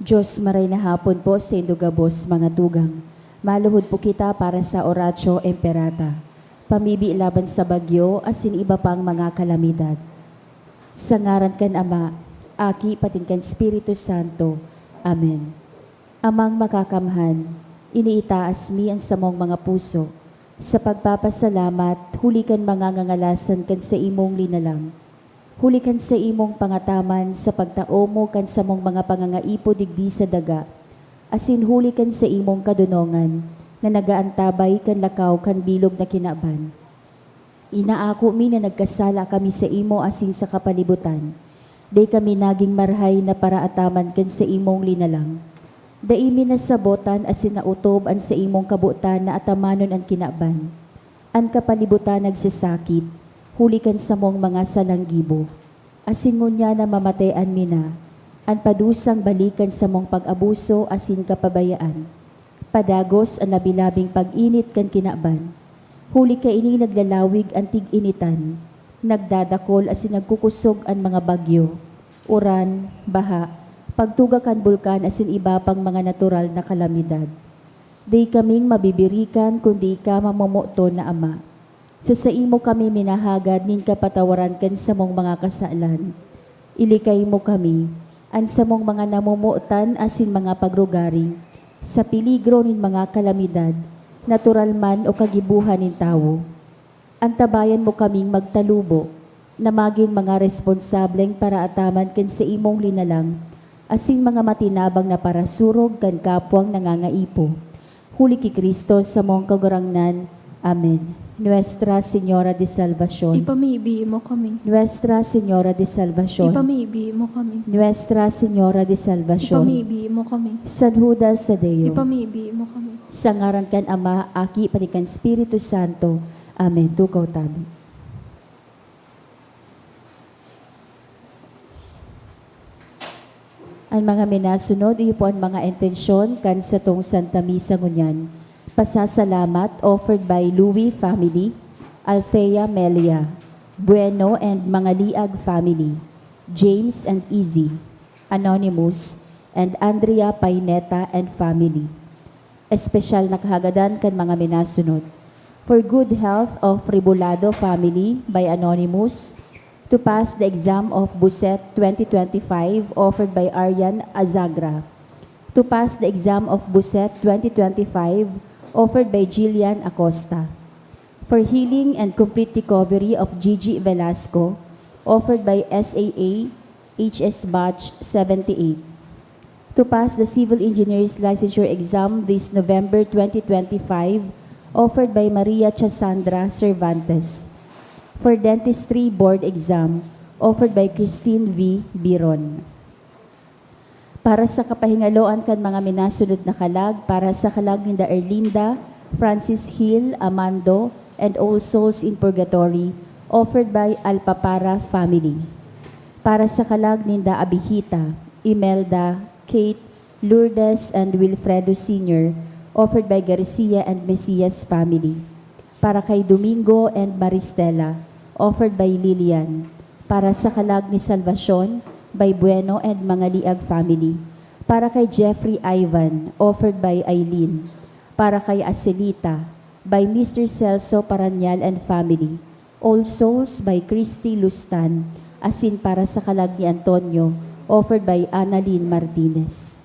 Diyos maray na hapon po sa indugabos mga tugang. Maluhod po kita para sa Oratio Imperata. Pamibi laban sa bagyo asin iba pang mga kalamidad. Sa ngaran kan Ama, Aki patin kan Espiritu Santo. Amen. Amang makakamhan, iniitaas mi ang samong mga puso. Sa pagpapasalamat, hulikan mga ngangalasan kan sa imong linalang. Hulikan sa imong pangataman sa pagtao mo kan sa mong mga pangangaipo digdi sa daga. Asin hulikan sa imong kadunongan na nagaantabay kan lakaw kan bilog na kinaban. Inaako mi na nagkasala kami sa imo asin sa kapalibutan. Day kami naging marhay na paraataman kan sa imong linalang. Daimi na sabotan asin nautob an sa imong kabutan na atamanon ang kinaban. An kapalibutan nagsasakit. Hulikan sa mong mga salanggibo. Asin ngunya na mamatayan mina, an padusang balikan sa mong pag-abuso asin kapabayaan. Padagos ang labilabing pag-init kan kinaban. Huli ka ini naglalawig ang tig-initan, nagdadakol asin nagkukusog ang mga bagyo, uran, baha, pagtuga kan bulkan asin iba pang mga natural na kalamidad. Di kaming mabibirikan kundi ka mamomoto na Ama. Sa imo kami minahagad nin kapatawaran kan sa mong mga kasalan. Ilikay mo kami, an sa mong mga namumuotan asin mga pagrugaring, sa piligro nin mga kalamidad, natural man o kagibuhan nin tao. Antabayan mo kaming magtalubo, na maging mga responsableng para ataman kan sa imong linalang, asin mga matinabang na parasurog kan kapwang nangangaipo. Huli ki Kristo sa mong kagurangnan. Amen. Nuestra Señora de Salvación. Ipamibi mo kami. Nuestra Señora de Salvación. Ipamibi mo kami. Nuestra Señora de Salvación. Ipamibi mo kami. San Judas Tadeo. Ipamibi mo kami. Sa ngaran kan Ama, Aki, panikan Espiritu Santo. Amen. Tukaw tabi. Ang mga minasunod, iyo po ang mga intensyon kan sa tong Santa Misa ngunyan. Pasasalamat offered by Louis family, Althea Melia, Bueno and mga Liag family, James and Izzy, Anonymous, and Andrea Paineta and family. Espesyal na kahagadan kan mga minasunod. For good health of Ribulado family by Anonymous, to pass the exam of Buset 2025 offered by Aryan Azagra, to pass the exam of Buset 2025 offered by Jillian Acosta, for healing and complete recovery of Gigi Velasco, offered by SAA HS Batch 78, to pass the Civil Engineers Licensure Exam this November 2025, offered by Maria Chasandra Cervantes, for Dentistry Board Exam, offered by Christine V. Biron. Para sa kapahingaloan kan mga minasunod na kalag, para sa kalag ni Erlinda, Francis Hill, Amando, and All Souls in Purgatory, offered by Alpapara family. Para sa kalag ni Abihita, Imelda, Kate, Lourdes, and Wilfredo Sr., offered by Garcia and Mesias family. Para kay Domingo and Maristela, offered by Lilian. Para sa kalag ni Salvacion, by Bueno and mga Liag family. Para kay Jeffrey Ivan, offered by Eileen. Para kay Acelita, by Mr. Celso Paranyal and family. All Souls by Christy Lustan, asin para sa kalag ni Antonio, offered by Annalyn Martinez.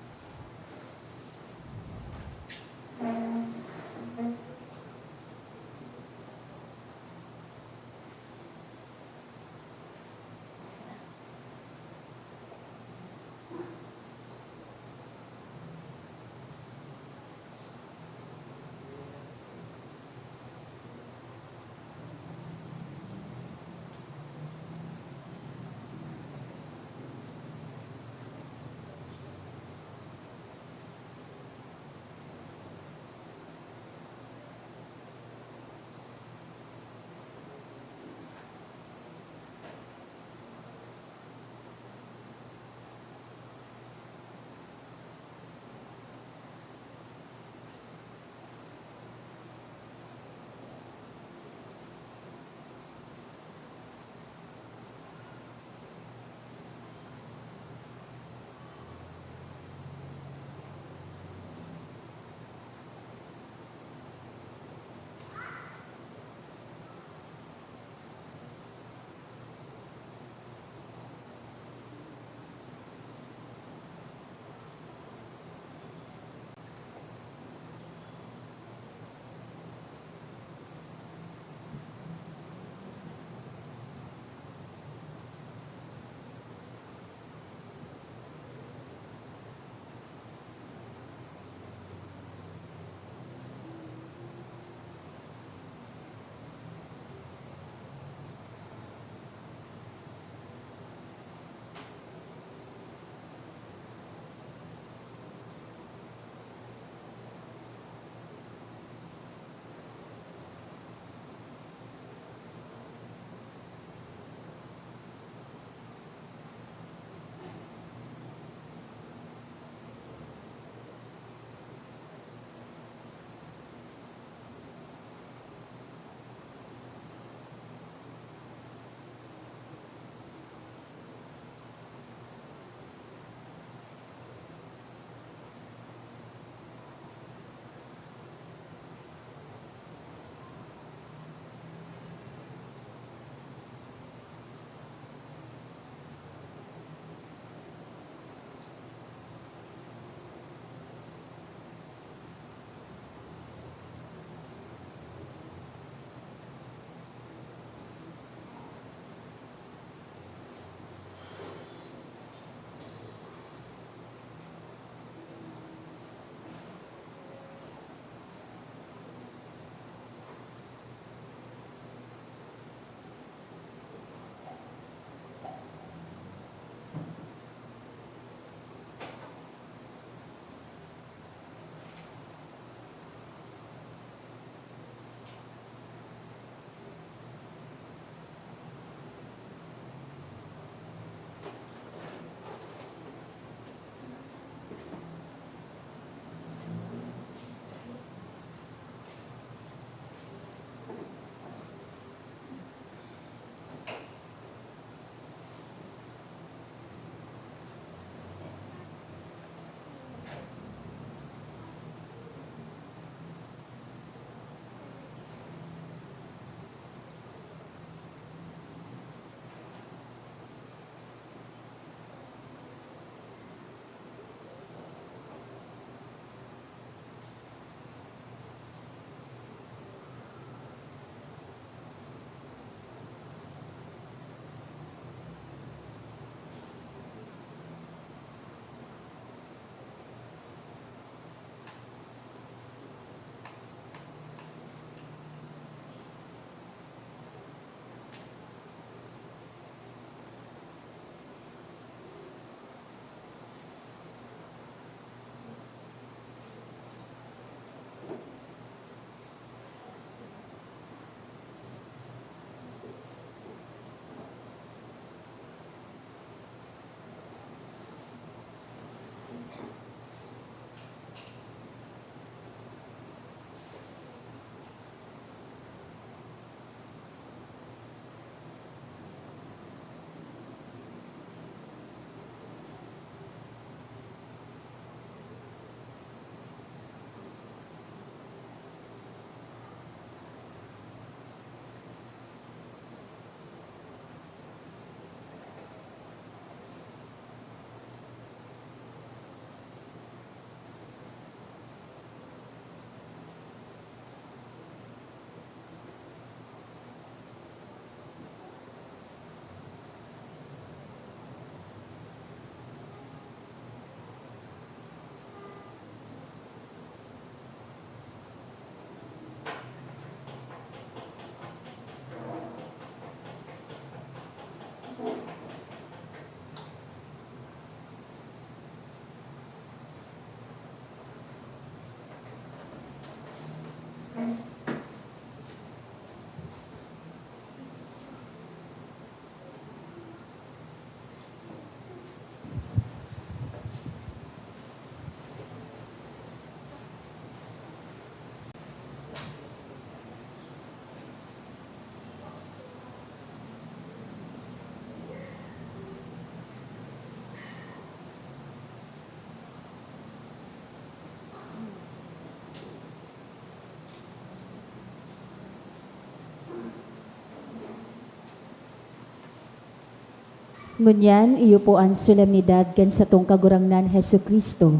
Ngunyan, iyo po ang solemnidad kan sa tong kagurangnan Hesu Kristo.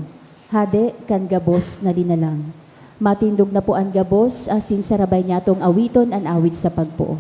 Hade kan gabos na dinalang. Matindog na po ang gabos, asin sarabay niya tong awiton an awit sa pagpuo.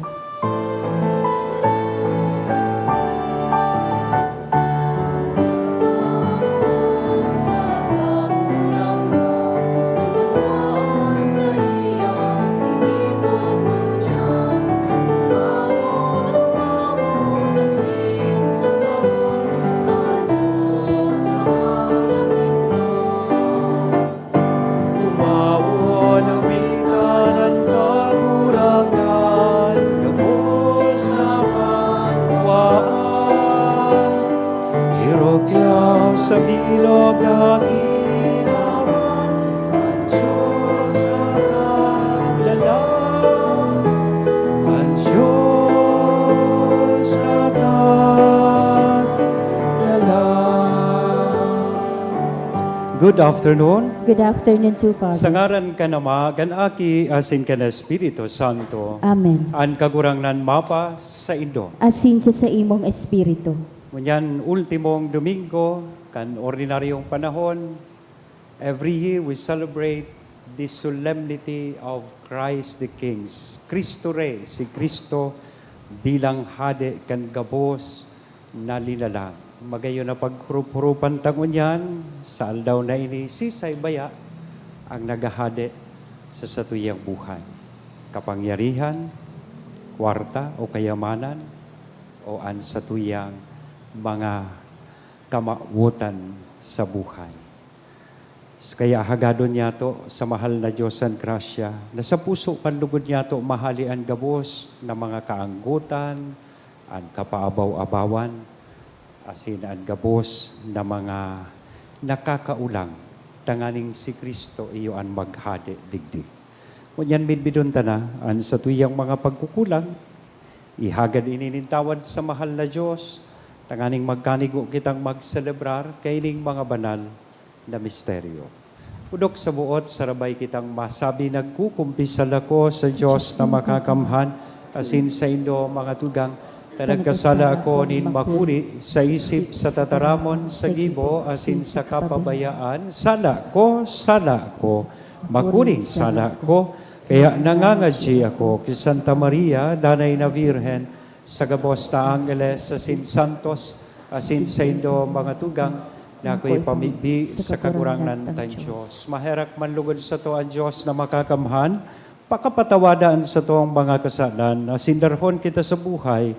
Umawon ang bitanan kakurangan, gabos na pagkuwaan. Irokyaw sa bilog ng ginawan, ang Diyos na kaglalang, ang Diyos na kaglalang. Good afternoon. Good afternoon to Father. Sa ngaran ka nama, ganaki asin ka na Espiritu Santo, Amen. an kagurangnan mapa sa Indo. Asin sa imong espiritu. Ngunyan, ultimong Domingo, kan ordinaryong panahon, every year we celebrate the solemnity of Christ the King. Cristo Rey, si Cristo bilang hade kan gabos na lilalang. Magayon na paghurup-hurupan tangunyan, sa aldaw na ini, sisay baya ang nagahade sa satuyang buhay. Kapangyarihan, kwarta o kayamanan, o an satuyang mga kamawutan sa buhay. Kaya hagadon niya to sa mahal na Diyos ang grasya, na sa puso panlugod niya to mahali ang gabos na mga kaanggutan, ang kapaabaw-abawan, asin ang gabos na mga nakakaulang, tanganing si Kristo iyo ang maghade digdi. Kunyan midbidon ta na, ang sa tuyang mga pagkukulang, ihagad ininintawad sa mahal na Diyos, tanganing magkanigo kitang magselebrar kaining mga banal na misteryo. Udok sa buot, sarabay kitang masabi, nagkukumpisal ako sa Diyos na makakamhan, asin sa Indo mga tugang, nagkasala ako nin makuri sa isip, sa tataramon, sa gibo, asin sa kapabayaan. Sala ko, makuring sala ko. Kaya nangangadji ako kay Santa Maria, Danay na Virhen, sa gabos na Angeles, asin Santos, asin sa Indo mga tugang, na ako'y pamigbi sa kagurangan ng Diyos. Maherak manlugod sa to ang Diyos na makakamhan, pakapatawadaan sa to ang mga kasalan, asin darhon kita sa buhay,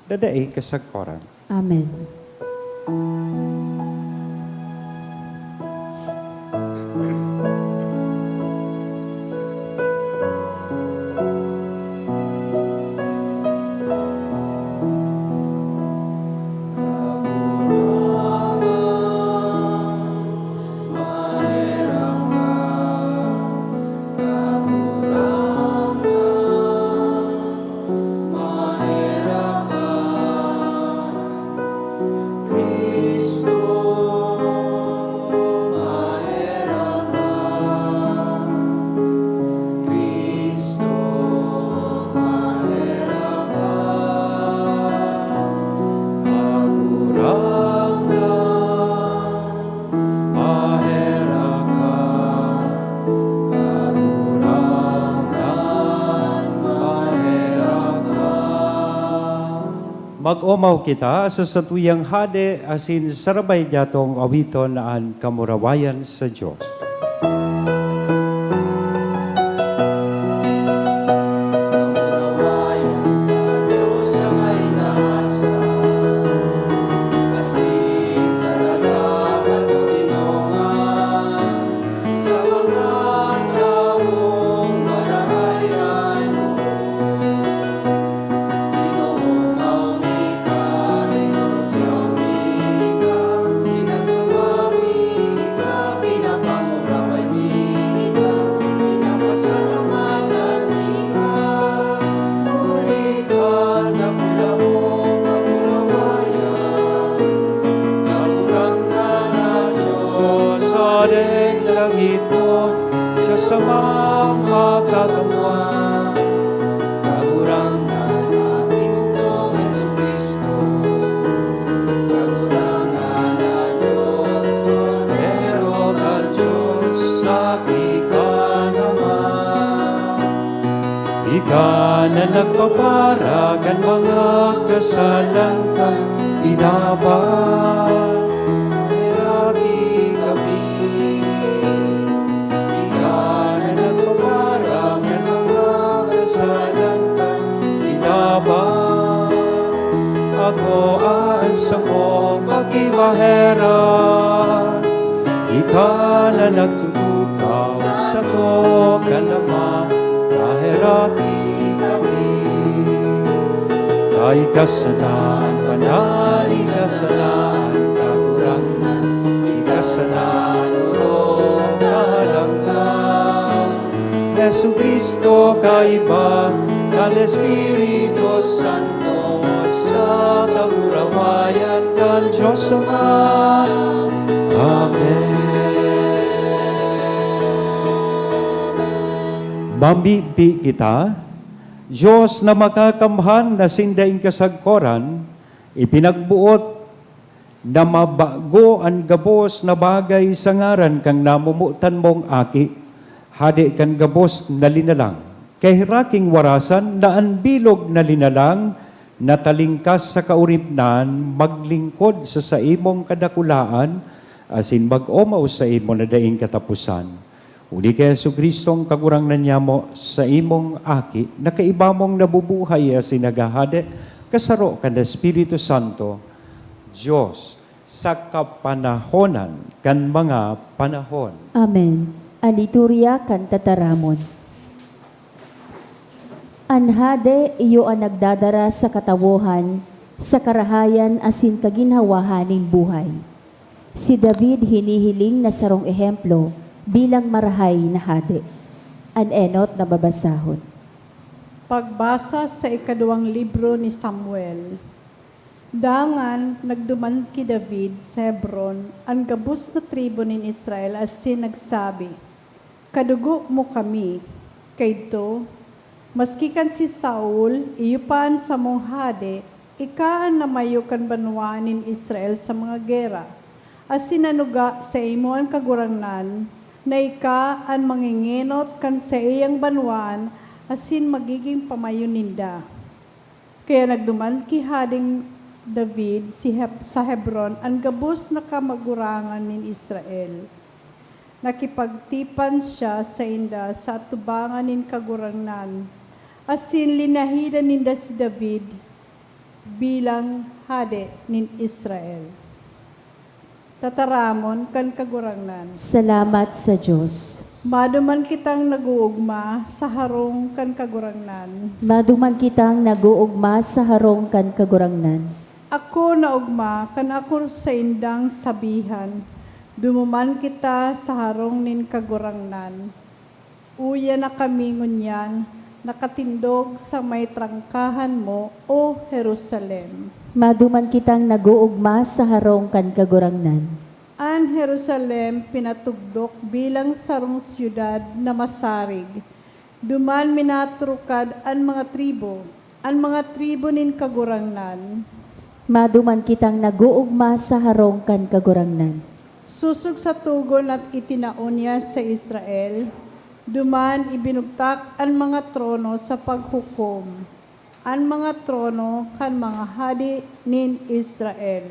dadaig kasagkoran. Amen. Mag-omaw kita sa satuyang hade, asin sarabay datong awiton na ang kamurawayan sa Diyos. Sa mga kakamwa, kagurangan natin itong Jesu Cristo, na nagpapara kan mga kasalan kan tinaban. Mahirati kami. Ikaw na nagpapara kan mga kasalan kan tinaban. Ako sa mo pagkimaheran. Ikaw na nagtututaw sa ko kanama, kahirati kami. Kay kasanan, panay kasanan, kakurangan, ikasanan, urong kalangkang. Yesu Cristo kaiba, kan Espiritu Santo, sa kamurawayan kan Diyos Ama. Amen. Mambibi kita, Diyos na makakamhan na sindaing kasagkoran, ipinagbuot na mabago ang gabos na bagay sa ngaran kang namumutan mong aki, hadi kan gabos na linalang. Kay raking warasan na anbilog na linalang, natalingkas sa kauripnan, maglingkod sa imong kadakulaan, asin mag-omaw sa imo na daing katapusan. Uli kay Yesu Kristong kagurang nanyamo sa imong aki, nakaiba mong nabubuhay asin nagahade, kasaro kan Espiritu Santo, Diyos, sa kapanahonan kan mga panahon. Amen. Aliturya kan tataramon. Anhade iyo ang nagdadara sa katawuhan, sa karahayan asin kaginhawahaning buhay. Si David hinihiling na sarong ehemplo bilang marahay na hade. An enot na babasahon. Pagbasa sa ikaduwang libro ni Samuel. Dangan nagduman ki David sa Hebron, ang gabus na tribo ni Israel asin nagsabi, kadugo mo kami, kayto, maskikan si Saul, iyupan sa mong hade, ikaan na mayo kan banwanin Israel sa mga gera, asin nanuga sa imo ang kagurangnan, na ika ang mangingenot kan sa iyang banwan, asin magiging pamayoninda. Kaya nagduman ki hading David sa Hebron, ang gabos na kamagurangan ni Israel. Nakipagtipan siya sa inda sa atubangan nin kagurangnan, asin linahidan ninda si David bilang hade nin Israel. Tataramon kan kagurangnan. Salamat sa Diyos. Maduman kitang naguugma sa harong kan kagurangnan. Maduman kitang naguugma sa harong kan kagurangnan. Ako na ugma kan ako sa indang sabihan. Dumuman kita sa harong nin kagurangnan. Uya na kami ngunyan, nakatindog sa may trangkahan mo, O Jerusalem. Maduman kitang naguugma sa harong kan kagurangnan. An Jerusalem pinatugdok bilang sarong siyudad na masarig. Duman minatrukad an mga tribo nin kagurangnan. Maduman kitang naguugma sa harong kan kagurangnan. Susog sa tugon at itinaon niya sa Israel. Duman ibinugtak an mga trono sa paghukom. An mga trono kan mga hadi nin Israel.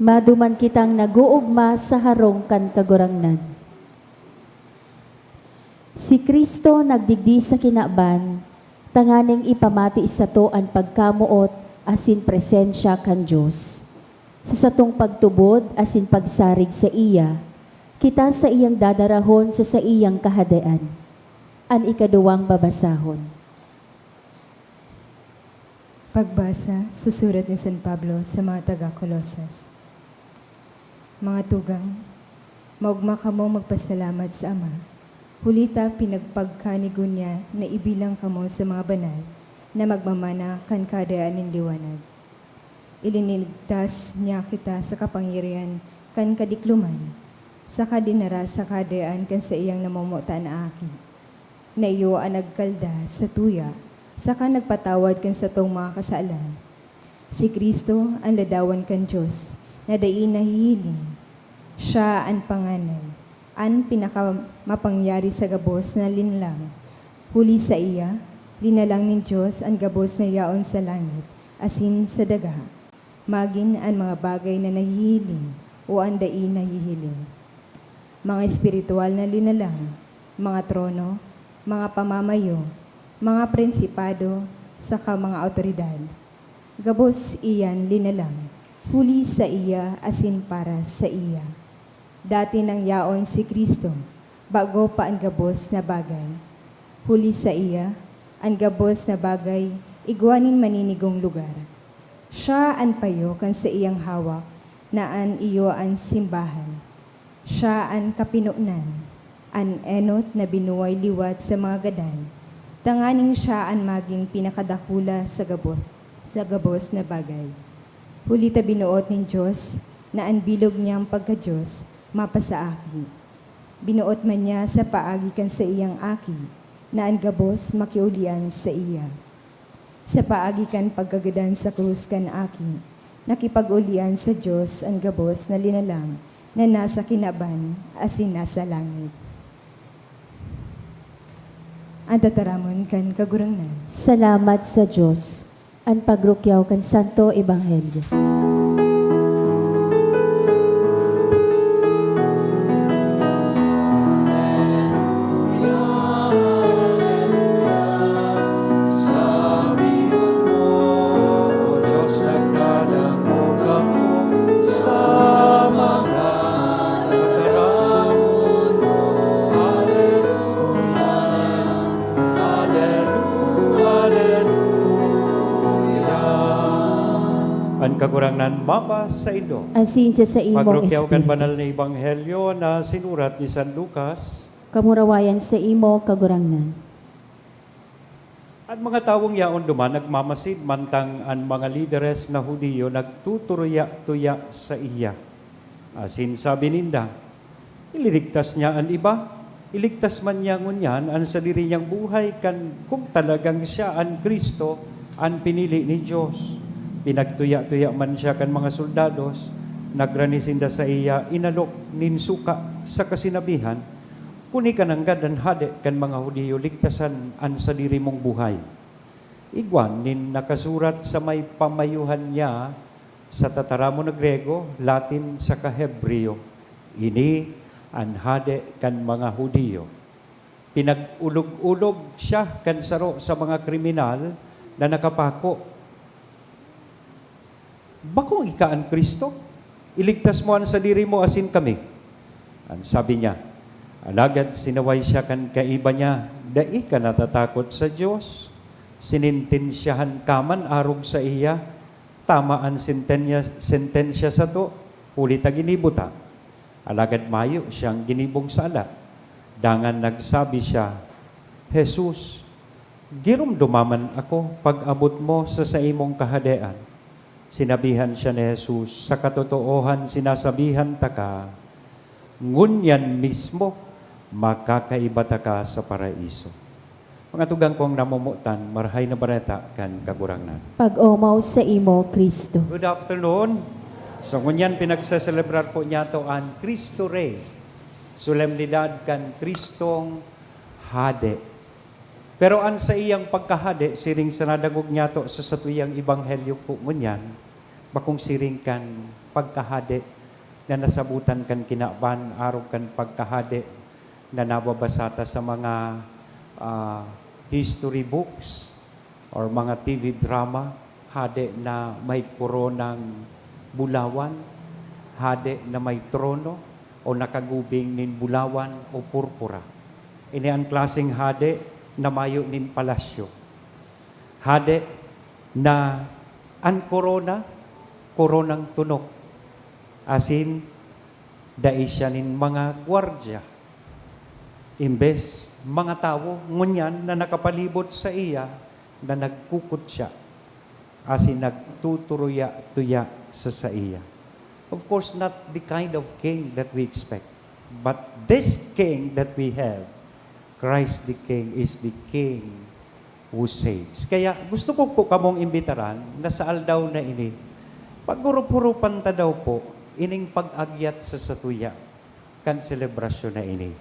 Maduman kitang naguugma sa harong kan kagurangnan. Si Kristo nagdigdi sa kinaban, tanganing ipamati sa to ang pagkamuot asin presensya kan Diyos. Sa satong pagtubod asin pagsarig sa iya, kita sa iyang dadarahon sa iyang kahadean. An ikaduwang babasahon. Pagbasa sa surat ni San Pablo sa mga taga-Colosas. Mga tugang, maugma kamo magpasalamat sa Ama. Hulita pinagpagkanigon niya na ibilang kamo sa mga banal na magmamana kan kadayaan ng liwanag. Iliniligtas niya kita sa kapangyarihan kan kadikluman, sa kadinara sa kadayaan kan sa iyang namumuta na akin. Na iyo ang nagkalda sa tuya, saka nagpatawad kan sa tong mga kasalan. Si Kristo ang ladawan kan Diyos, na daing nahihiling. Siya ang panganan, ang pinakamapangyari sa gabos na linlang. Huli sa iya, Linalang nin Diyos ang gabos na yaon sa langit, asin sa daga. Magin ang mga bagay na nahihiling o ang dai nahihiling. Mga espiritual na linalang, mga trono, mga pamamayo, mga prinsipado, saka mga autoridad. Gabos iyan linalang, huli sa iya asin para sa iya. Dati nang yaon si Kristo, bago pa ang gabos na bagay. Huli sa iya, ang gabos na bagay, igwanin maninigong lugar. Siya an payo kan sa iyang hawak, na an iyo ang simbahan. Siya ang kapinunan, an enot na binuway liwat sa mga gadan. Tanganing siya ang maging pinakadakula sa gabos na bagay. Huli ta binuot nin Diyos, na ang bilog niyang pagka-Diyos, mapasa aki. Binuot man niya sa paagi kan sa iyang aki, na ang gabos makiulian sa iya. Sa paagi kan pagkagadan sa krus kan aki, nakipag-ulian sa Diyos ang gabos na linalang, na nasa kinaban asin nasa langit. Ang tataramon kan kagurangnan. Salamat sa Diyos. Ang pagrukyaw kan Santo Ebanghelyo. Ang kagurangnan mapa sa ido. Asin sa imong Pagrukyaw kan espiritu. banal na Ebanghelyo na sinurat ni San Lucas. Kamurawayan sa imo kagurangnan. At mga tawong yaon duman, nagmamasid, mantang ang mga lideres na Hudiyo nagtuturuya-tuya sa iya. Asin sabi ninda, ililigtas niya ang iba, iligtas man niya ngunyan ang sa diri niyang buhay kan kung talagang siya ang Kristo, ang pinili ni Diyos. Pinagtuya-tuya man siya kan mga soldados, nagranisinda sa iya, inalok ninsuka sa kasinabihan, kuni ka nang gadan hade kan mga Hudiyo, ligtasan an sa diri mong buhay. Igwan, nin nakasurat sa may pamayuhan niya sa tataramo na Grego, Latin sa Hebreo. Ini an hade kan mga Hudiyo. Pinag-ulog-ulog siya kan saro sa mga kriminal na nakapako. Bakong ika ang Kristo? Iligtas mo an sa diri mo asin kami. Ang sabi niya, alagad sinaway siya kan kaiba niya, dai ka natatakot sa Diyos. Sinintensyahan kaman arog sa iya, tama ang sentensya sa to, huli ta ginibuta. Alagad mayo siyang ginibong sala. Dangan nagsabi siya, Jesus, girumdumaman ako pag abot mo sa imong kahadean. Sinabihan siya ni Jesus, sa katotoohan sinasabihan ta ka, ngunyan mismo makakaiba ta ka sa paraiso. Mga tugang kong namumutan, marahay na bareta kan kagurangnan. Pag-umaw sa imo, Kristo. Good afternoon. So ngunyan pinagsaselebrar po niya to ang Cristo Rey. Solemnidad kan Kristong Hade. Pero an sa iyang pagkahade, siring sa nadagog niya to sa satuyang Ebanghelyo po ngunyan, bakong siring kan pagkahade na nasabutan kan kinaban, arog kan pagkahade na nababasata sa mga history books or mga TV drama, hade na may koronang bulawan, hade na may trono o nakagubing nin bulawan o purpura. Ini ang klaseng hade na mayo nin palasyo. Hade na ang koronang tunok. Asin, dai siya nin mga gwardya. Imbes, mga tao, ngunyan na nakapalibot sa iya, na nagkukot siya. Asin, nagtuturuya-tuya sa iya. Of course, not the kind of king that we expect. But this king that we have, Christ the King, is the King who saves. Kaya gusto ko po kamong imbitaran na sa aldaw na ini, paggurup-hurupan ta daw po, ining pag-agyat sa satuya, kan selebrasyon na ini.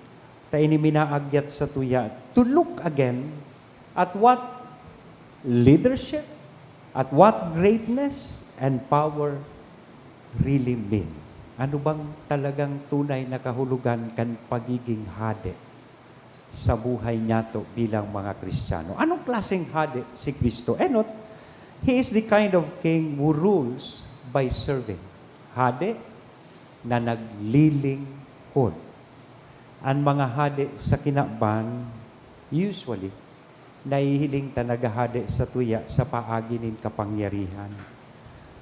Ta ini minaagyat sa tuya to look again at what leadership at what greatness and power really mean. Ano bang talagang tunay na kahulugan kan pagiging hade sa buhay nato bilang mga Kristiyano? Anong klaseng hade si Kristo? Enot, He is the kind of king who rules by serving. Hade na naglilingkod. Ang mga hade sa kinaban, usually, nahihiling talaga hade sa tuya sa paaginin kapangyarihan,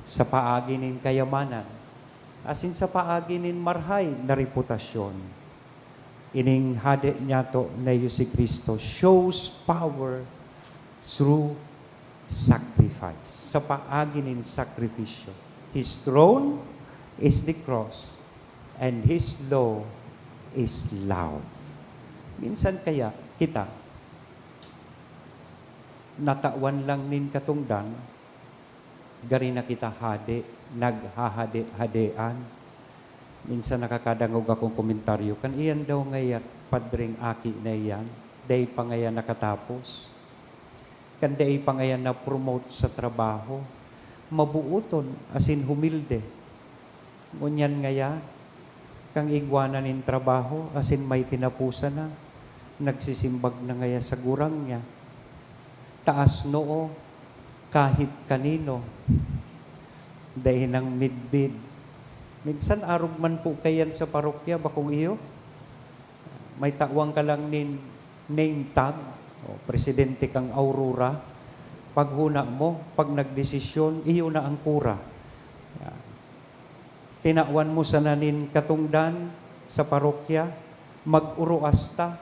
sa paaginin kayamanan, asin sa paaginin marhay na reputasyon. Ining hade niya to na si Kristo shows power through sacrifice. Sa paaginin sakripisyo. His throne is the cross and His law is love. Minsan kaya kita natawan lang nin katungdan, gari na kita hade, naghahade-hadean. Minsan nakakadangog akong komentaryo, kan iyan daw ngayon, padring aki na iyan, day pa ngayon nakatapos. Kan day pa ngayon na promote sa trabaho, mabuuton, asin humilde. Ngunyan ngaya, kang igwanan in trabaho, asin may tinapusan na, nagsisimbag na ngaya sa gurang niya. Taas noo, kahit kanino, dahil ng midbid. Minsan arog man po kayan sa parokya, bakong iyo, may tawang ka lang nin name tag, o presidente kang Aurora, paghuna mo, pag nagdesisyon, iyo na ang kura. Tinawan mo sa nanin katungdan sa parokya, mag-uruasta,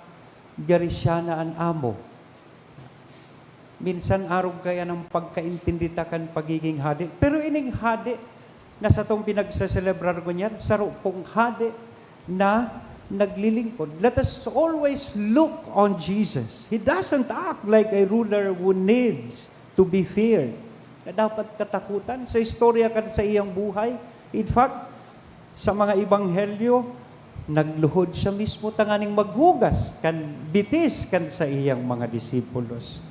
gari siya na ang amo. Minsan arog kaya ng pagkaintindi takan pagiging hade. Pero ining hade na sa tong pinagsaselebrar ko niyan, saro pong hade na naglilingkod. Let us always look on Jesus. He doesn't act like a ruler who needs to be feared. Na dapat katakutan sa istorya kan sa iyang buhay. In fact, sa mga ibanghelyo, nagluhod siya mismo tanganing maghugas kan bitis kan sa iyang mga disipulos.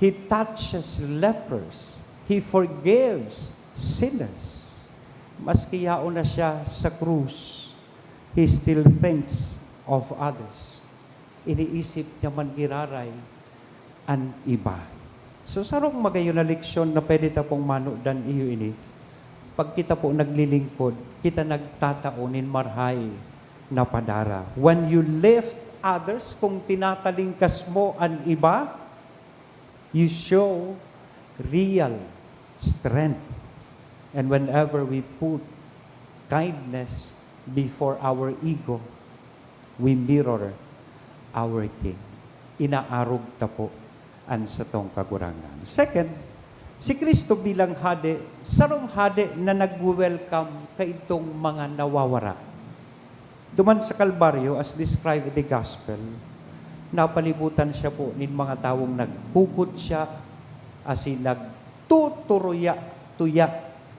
He touches lepers. He forgives sinners. Maski yaon na siya sa krus, He still thinks of others. Iniisip niya man giraray ang iba. So sarong magayon na leksyon na pwede ta pong manudan iyo ini. Pag kita po naglilingkod, kita nagtataonin marhay na padara. When you lift others, kung tinatalingkas mo ang iba, you show real strength. And whenever we put kindness before our ego, we mirror our King. Inaarog ta po ang satong kagurangan. Second, si Kristo bilang hade, sarong hade na nag-welcome kay itong mga nawawara. Duman sa Kalbaryo, as described in the Gospel, napalibutan siya po nin mga tawong nagpuput siya asin nagtutuya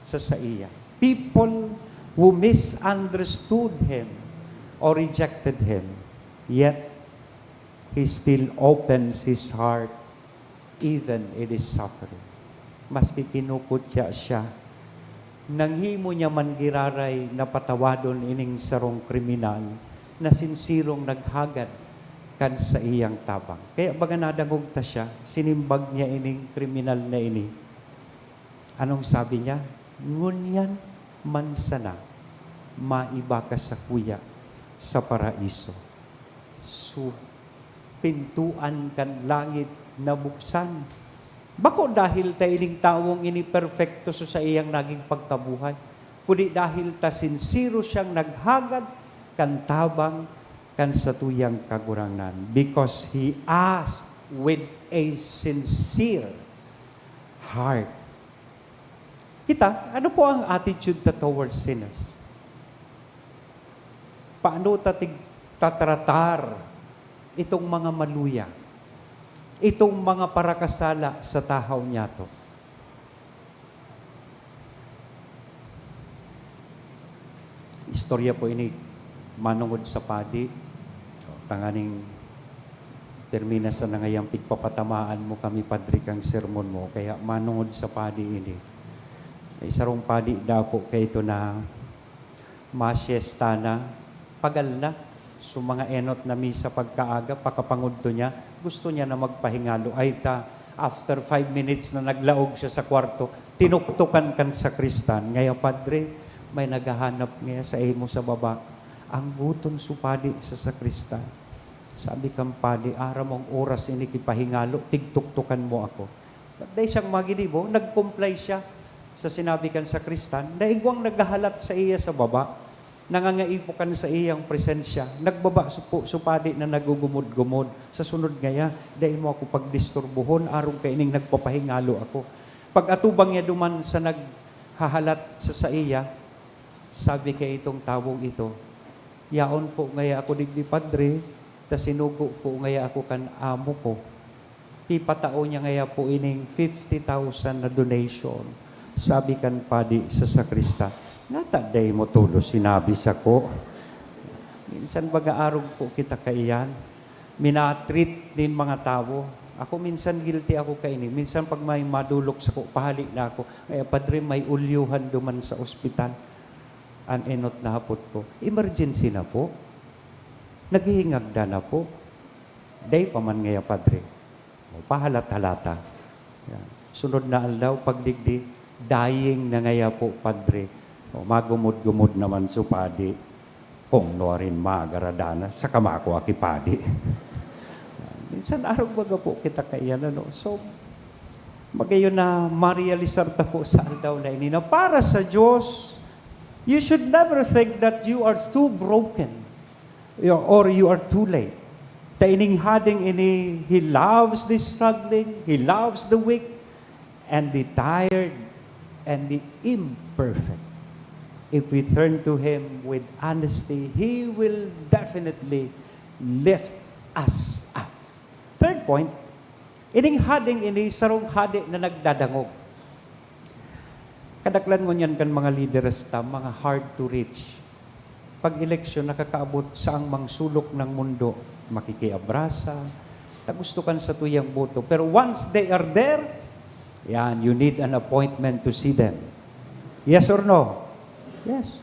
sa iya. People who misunderstood Him or rejected Him, yet He still opens His heart even in His suffering. Maski kinuput siya, nanghimo niya man giraray na patawadon ining sarong kriminal na sinsirong naghagad kan sa iyang tabang. Kaya baga nadangog ta siya, sinimbag niya ining kriminal na ini. Anong sabi niya? Ngunyan man sana, maiba ka sa kuya sa paraiso. So, pintuan kan langit na buksan. Bako dahil ta ining tawong ini perfecto so sa iyang naging pagkabuhay, kundi dahil ta sinsiro siyang naghagad kan tabang kan sa tuyang kagurangan, because He asked with a sincere heart. Kita, ano po ang attitude towards sinners? Paano tatratar itong mga maluya, itong mga parakasala sa tahaw niya to? Istorya po ini manungod sa padi, tanganing Termina sa nangayang pigpapatamaan mo kami, Padre, kang sermon mo. Kaya manungod sa padi ini. May sarong padi dapo kay ito na masyesta na, pagal na. So mga enot na misa pagkaaga, pakapangudto niya, gusto niya na magpahingalo. Ay ta, after 5 minutes na naglaog siya sa kwarto, tinuktukan kan sa kristan. Ngayon, Padre, may naghahanap niya sa imo sa baba. Ang guton supadi sa sakristan. Sabi kang padi, ara mong oras ini kipahingalo, tigtuktukan mo ako. Dahil siyang maginibo, nag-comply siya sa sinabi kan sa kristan, naigwang naghahalat sa iya sa baba, nangangaipukan sa iyang presensya, nagbaba supadi na nagugumod-gumod. Sa sunod ngaya, dahil mo ako pagdisturbuhon, arong kaining nagpapahingalo ako. Pag atubang niya duman sa naghahalat sa iya, sabi kay itong tawong ito, yaon po ngaya ako digdi, Padre, ta sinugo po ngaya ako kan amo ko. Pipatao niya ngaya po ining 50,000 na donation. Sabi kan padi sa sakrista, nataday mo tulo sinabi sa ko. Minsan baga-arog po kita kaiyan. Minatreat din mga tao. Ako minsan guilty ako kaini. Minsan pag may madulok sa ko, pahalik na ako. Kaya Padre, may ulyuhan duman sa ospital. Ang enot na hapot ko. Emergency na po. Naghihingagda na po. Day pa man ngaya, Padre. O, pahalat-halata. Yan. Sunod na aldaw, pagdigdi, dying na ngaya po, Padre. O, magumod-gumod naman su padi. Kung no rin magaradana, sa kamako akipadi. Minsan araw baga po kita kaiyan, ano. So, magayon na marialisar ta po sa aldaw na ini na para sa Diyos, you should never think that you are too broken. Or you are too late. Taining hading ini, He loves the struggling, He loves the weak, and the tired, and the imperfect. If we turn to Him with honesty, He will definitely lift us up. Third point, ining hading ini, sarong hadi na nagdadangog. Kadaklan mo niyan kan mga leaders ta, mga hard to reach. Pag-eleksyon, nakakaabot sa ang mangsulok ng mundo, makikiabrasa, tagustukan sa tuyang boto. Pero once they are there, yan, you need an appointment to see them. Yes or no? Yes.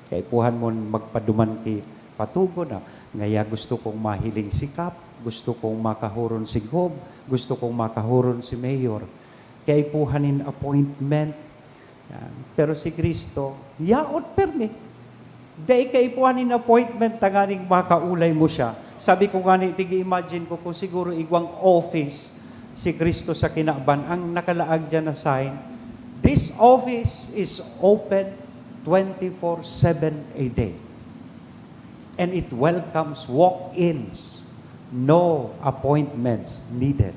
Kaya puhan mo magpaduman ki patugo na, ngaya gusto kong mahiling sikap, gusto kong makahuron si Gob, gusto kong makahuron si Mayor. Kaya puhanin appointment. Yan. Pero si Kristo, yaot permit. Dahil kaipuhanin appointment, tanganing makaulay mo siya. Sabi ko nga tigi-imagine ko kung siguro igwang office si Kristo sa kinaban, ang nakalaag dyan na sign, this office is open 24/7 a day. And it welcomes walk-ins. No appointments needed.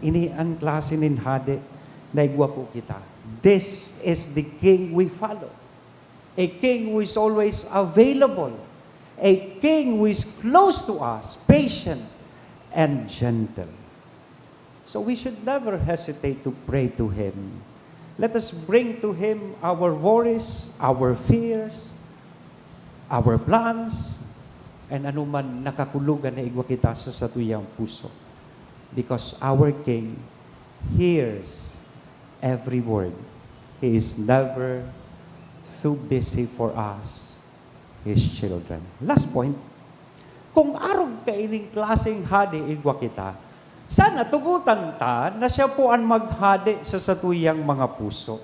Ini ang klase nin hade na igwa po kita. This is the King we follow. A king who is always available. A king who is close to us, patient and gentle. So we should never hesitate to pray to Him. Let us bring to Him our worries, our fears, our plans, and anuman nakakulugan na igwa kita sa satuyang puso. Because our King hears every word. He is never too busy for us, His children. Last point, kung arog kaining klaseng hadi igwa kita, sana tugutan ta na siya po ang maghadi sa satuyang mga puso.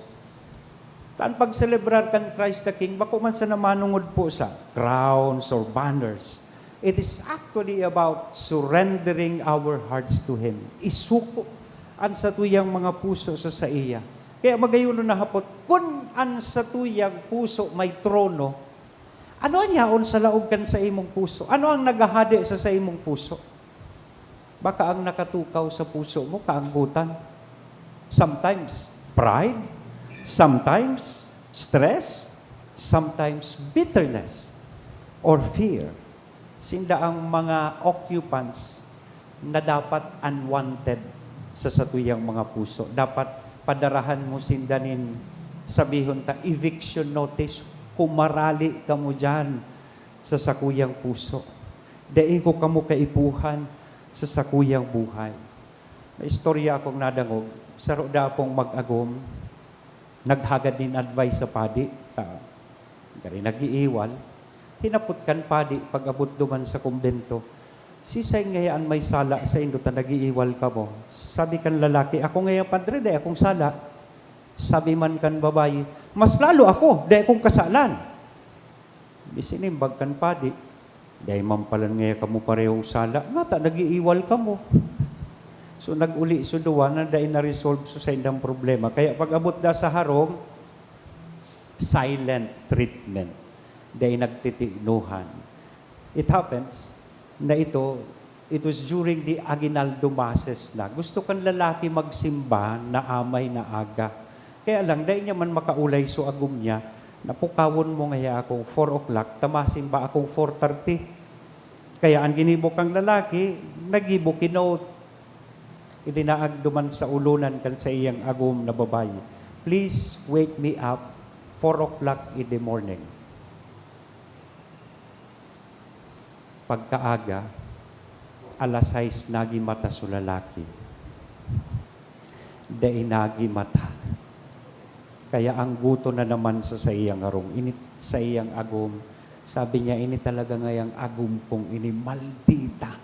Taan pag-celebrar kan Christ the King, bako man sa namanungod po sa crowns or banners. It is actually about surrendering our hearts to Him. Isuko ang satuyang mga puso sa iya. Kaya magayuno na hapot, kung ang satuyang puso may trono, ano ang yaon sa laog kan sa imong puso? Ano ang nagahadi sa imong puso? Baka ang nakatukaw sa puso mo, kaanggutan. Sometimes pride, sometimes stress, sometimes bitterness, or fear. Sinda ang mga occupants na dapat unwanted sa satuyang mga puso. Dapat padarahan mo sindanin, sabihon ta, eviction notice, kumarali ka mo dyan sa sakuyang puso. Dahil ko kamo kaipuhan, sa sakuyang buhay. May istorya akong nadangog, sa roda akong mag-agom, naghagad din advice sa padi, gari nag-iiwal, hinapot kan padi, pag-abot duman sa kumbento, sisay ngayaan may sala sa induta, nag-iiwal ka mo. Sabi kan lalaki, ako ngayon padre, day akong sala. Sabi man kan babae, mas lalo ako, day akong kasalan. Isinimbag kan padi, day mampalan ngayon kamo parehong sala, mata, nag-iiwal ka mo. So nag-uli so duwa na day na-resolve so sa indang problema. Kaya pag-abot da sa harong, silent treatment. Day nagtitinuhan. It happens na it was during the Aguinaldo Masses na. Gusto kan lalaki magsimba na amay na aga. Kaya lang, dahil niya man makaulay so agum niya, napukawon mo ngaya akong 4 o'clock, tamasimba akong 4:30. Kaya ang ginibok ang lalaki, nagibok kinote. Idinaag duman sa ulunan kan sa iyang agum na babae. Please wake me up 4 o'clock in the morning. Pagkaaga, alas 6 nagi mata sa lalaki. Dai nagi mata. Kaya ang guto na naman sa iyang arong, sa iyang agum, sabi niya, ini talaga ngayang agum kong ini maldita.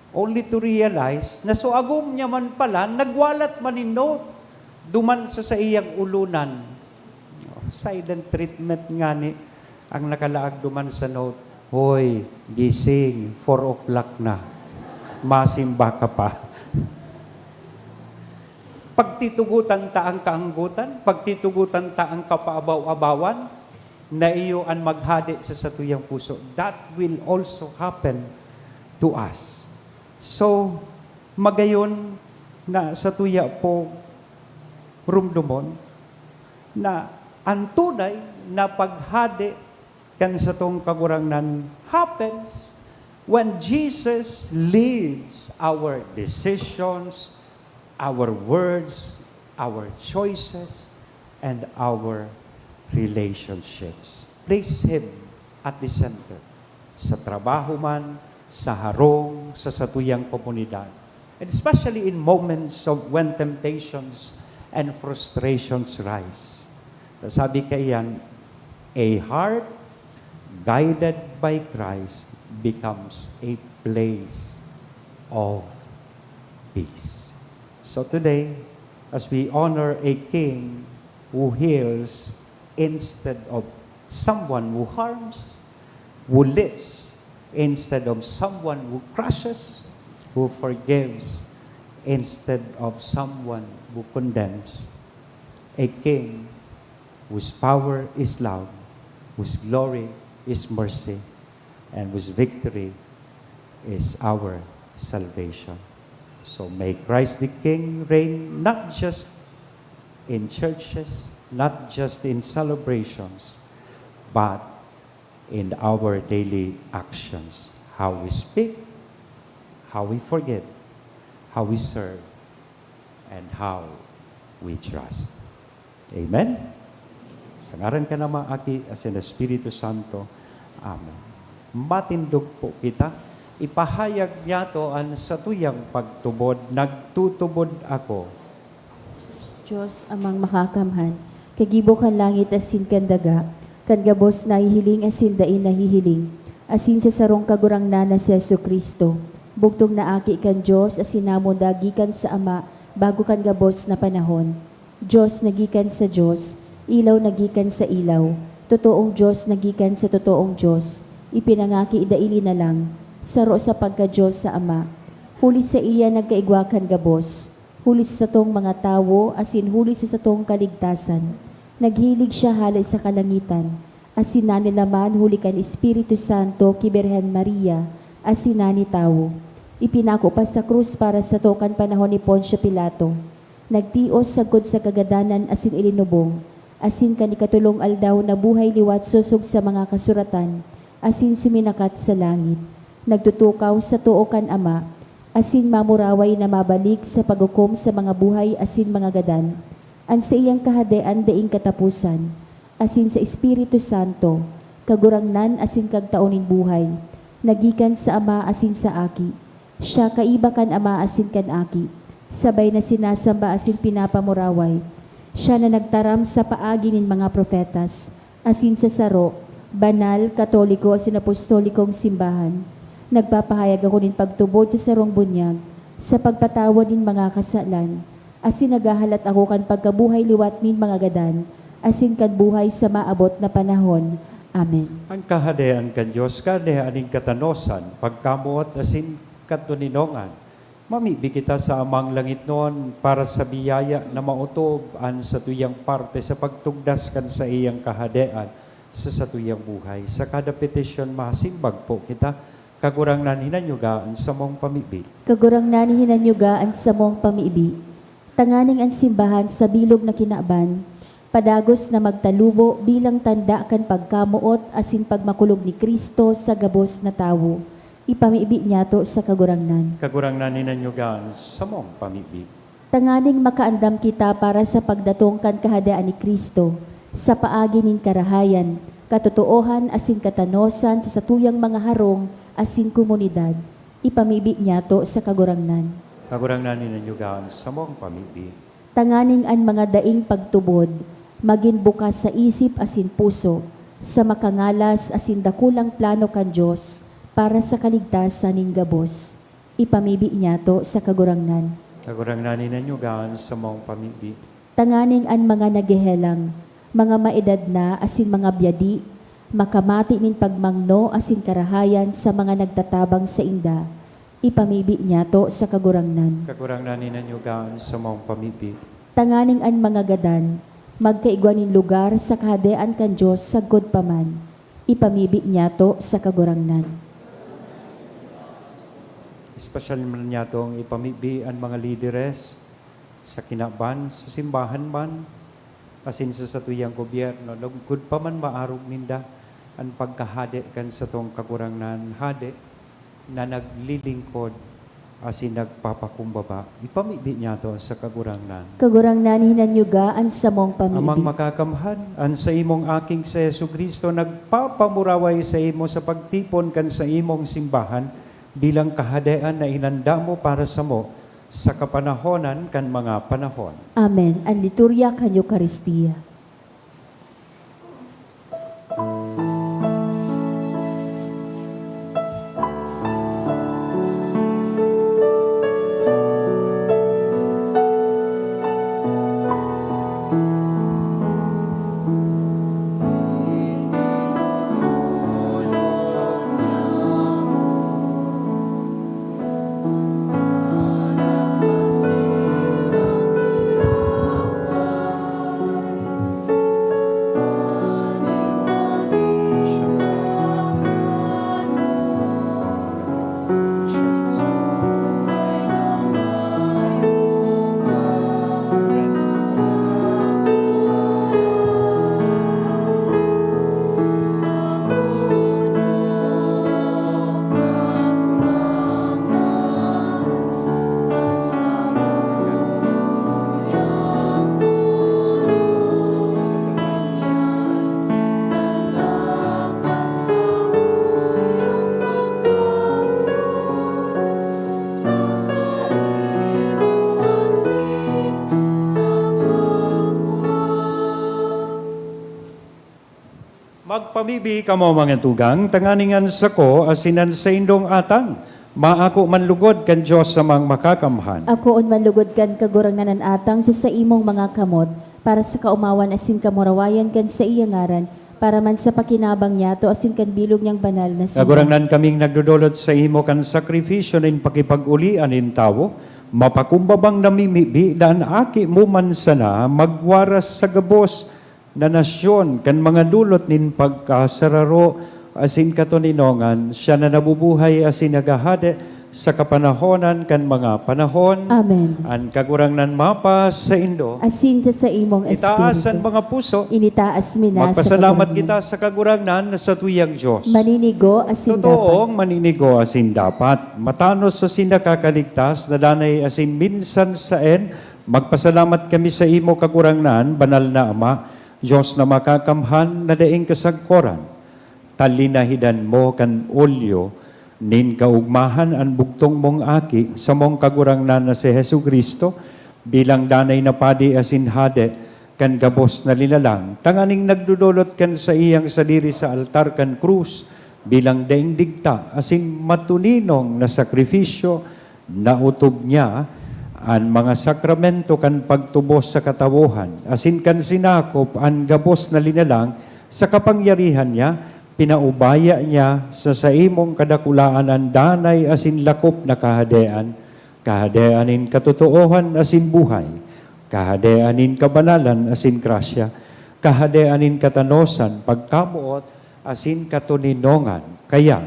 Only to realize na so agum niya man pala, nagwalat man in note, duman sa iyang ulunan. Silent treatment nga ni, ang nakalaag duman sa note, hoy, gising, 4 o'clock na. Masimba ka pa. Pagtitugutan ta ang kaanggutan, pagtitugutan ta ang kapaabaw-abawan, na iyo ang maghadi sa satuyang puso. That will also happen to us. So, magayon na satuya po rumdumon, na ang tunay na paghadi kan sa tong kagurangnan happens when Jesus leads our decisions, our words, our choices, and our relationships. Place Him at the center. Sa trabaho man, sa harong, sa satuyang komunidad. And especially in moments of when temptations and frustrations rise. Sabi kayan, a heart guided by Christ becomes a place of peace. So today, as we honor a king who heals instead of someone who harms, who lives instead of someone who crushes, who forgives instead of someone who condemns, a king whose power is love, whose glory is mercy, and whose victory is our salvation. So may Christ the King reign not just in churches, not just in celebrations, but in our daily actions. How we speak, how we forgive, how we serve, and how we trust. Amen? Sa ngaran ka naman, Aki, as in the Espiritu Santo. Amen. Matindog po kita. Ipahayag niya to ang satuyang pagtubod. Nagtutubod ako. Diyos amang makakamhan, kagibo kan langit asin kan daga, kan gabos nahihiling asin dain nahihiling, asin sa sarong kagurang na si Yesu Kristo. Bugtong na aki kan Diyos asin namon dagikan sa Ama bago kan gabos na panahon. Diyos nagikan sa Diyos, ilaw nagikan sa ilaw, totoong Diyos nagikan sa totoong Diyos, ipinangaki idaili na lang, saro sa pagka-Diyos sa Ama. Huli sa iya nagkaigwakan gabos, huli sa satong mga tawo, asin huli sa satong kaligtasan. Naghilig siya halay sa kalangitan, asin nani naman huli kan Espiritu Santo ki Birhen Maria, asin nani tawo. Ipinako pa sa krus para sa tokan panahon ni Poncio Pilato. Nagtios sagod sa kagadanan asin ilinubong, asin kanikatulong aldaw na buhay liwat susog sa mga kasuratan, asin suminakat sa langit. Nagtutukaw sa tuo kan Ama, asin mamuraway na mabalik sa paghukom sa mga buhay asin mga gadan, an sa iyang kahadean daing katapusan, asin sa Espiritu Santo, kagurangnan asin kagtaonin buhay, nagikan sa Ama asin sa Aki, Siya kaiba kan ama asin kan aki, sabay na sinasamba asin pinapamuraway. Siya na nagtaram sa paagi nin mga profetas, asin sa saro, banal, katoliko, asin apostolikong simbahan. Nagpapahayag ako nin pagtubod sa sarong bunyag, sa pagpatawad nin mga kasalan, asin nagahalat ako kan pagkabuhay liwat nin mga gadan, asin kan buhay sa maabot na panahon. Amen. Ang kahadean kan Diyos, kahadean ning katanosan, pagkamuot asin katuninongan. Mamibi kita sa amang langit noon para sa biyaya na mautob an sa tuyang parte sa pagtugdas kan sa iyang kahadean sa tuyang buhay. Sa kada petisyon mahasimbag po kita, kagurang naninanyugaan sa mong pamibi. Kagurang nanihinanyugaan sa mong pamiibi. Tanganing ang simbahan sa bilog na kinaban, padagos na magtalubo bilang tanda kan pagkamuot asin pagmakulog ni Kristo sa gabos na tawo. Ipamiibi niya to sa kagurangnan. Kagurang naninanyugaan sa mong pamibi. Tanganing makaandam kita para sa pagdatong kan kahadaan ni Kristo, sa paagi nin karahayan, katotoohan asin katanosan sa satuyang mga harong asin komunidad. Ipamibi niya to sa kagurangnan. Kagurang naninanyugaan sa mong pamibi. Tanganing an mga daing pagtubod, maging bukas sa isip asin puso, sa makangalas asin dakulang plano kan Diyos, para sa kaligtasan ning gabos. Ipamibi niya to sa kagurangnan. Kagurang naninanyugaan sa mong pamibi. Tanganing an mga nagehelang, mga maedad na asin mga biyadi, makamati nin pagmangno asin karahayan sa mga nagtatabang sa inda. Ipamibi niya to sa kagurangnan. Kagurang naninanyugaan sa mong pamibi. Tanganing an mga gadan, magkaigwanin lugar sa kahadean kan Diyos sagkod paman. Ipamibi niya to sa kagurangnan. Espesyal man niya itong ipamibi ang mga lideres sa kinaban, sa simbahan man, asin sa satuyang gobyerno. Lugod pa man maarog ninda ang pagkahade kan sa tong kagurangnan hade na naglilingkod asin nagpapakumbaba. Ipamibi niya to sa kagurangnan. Kagurangnan hinanyugaan sa mong Amang pamibi. makakamhan, an sa imong aking sa Yesu Kristo, nagpapamuraway sa imo sa pagtipon kan sa imong simbahan, bilang kahadean na inanda mo para sa mo sa kapanahonan kan mga panahon. Amen. Ang liturya kan Eucharistia. Magpamibi ka mo mga tugang, tanganingan sa ko, asinan sa indong atang, maako manlugod kan Diyos sa mga makakamhan. Ako on manlugod kan kagurangnan atang sa imong mga kamot, para sa kaumawan asin kamurawayan kan sa iyang ngaran, para man sa pakinabang niya to asin kan bilog niyang banal na simbahan. Kagurangnan kaming nagdudulot sa imo kan sakripisyo nin pakipag-ulian in tawo, mapakumbabang namimibi, daan aki mo man sana, magwaras sa gabos, na nasyon kan mga dulot nin pagkasararo asin katuninongan, siya na nabubuhay asin nagahade sa kapanahonan kan mga panahon. Amen. An kagurangnan mapas sa indo, Asin sa imong itaas ang espiritu. mga puso, Initaas mina magpasalamat sa kita sa kagurangnan sa tuyang Diyos. Maninigo asin dapat. Totoong maninigo asin dapat, matanos sa sinakakaligtas, na danay asin minsan saen, magpasalamat kami sa imo kagurangnan, banal na Ama, Diyos na makakamhan na daing kasagkoran. Talinahidan mo kan ulyo, nin kaugmahan ang bugtong mong aki sa mong kagurangnan na si Hesu Kristo bilang danay na padi asin hade kan gabos na linalang tanganing nagdudulot kan sa iyang sadiri sa altar kan krus bilang daing digta asin matuninong na sakripisyo na utob niya an mga sakramento kan pagtubos sa katawuhan asin kan sinakop an gabos na linalang sa kapangyarihan niya pinaubaya niya sa saimong kadakulaan ang danay asin lakop na kahadean, kahadeanin katotoohan asin buhay, kahadeanin kabanalan asin grasya, kahadeanin katanosan, pagkamuot asin katuninongan. Kaya,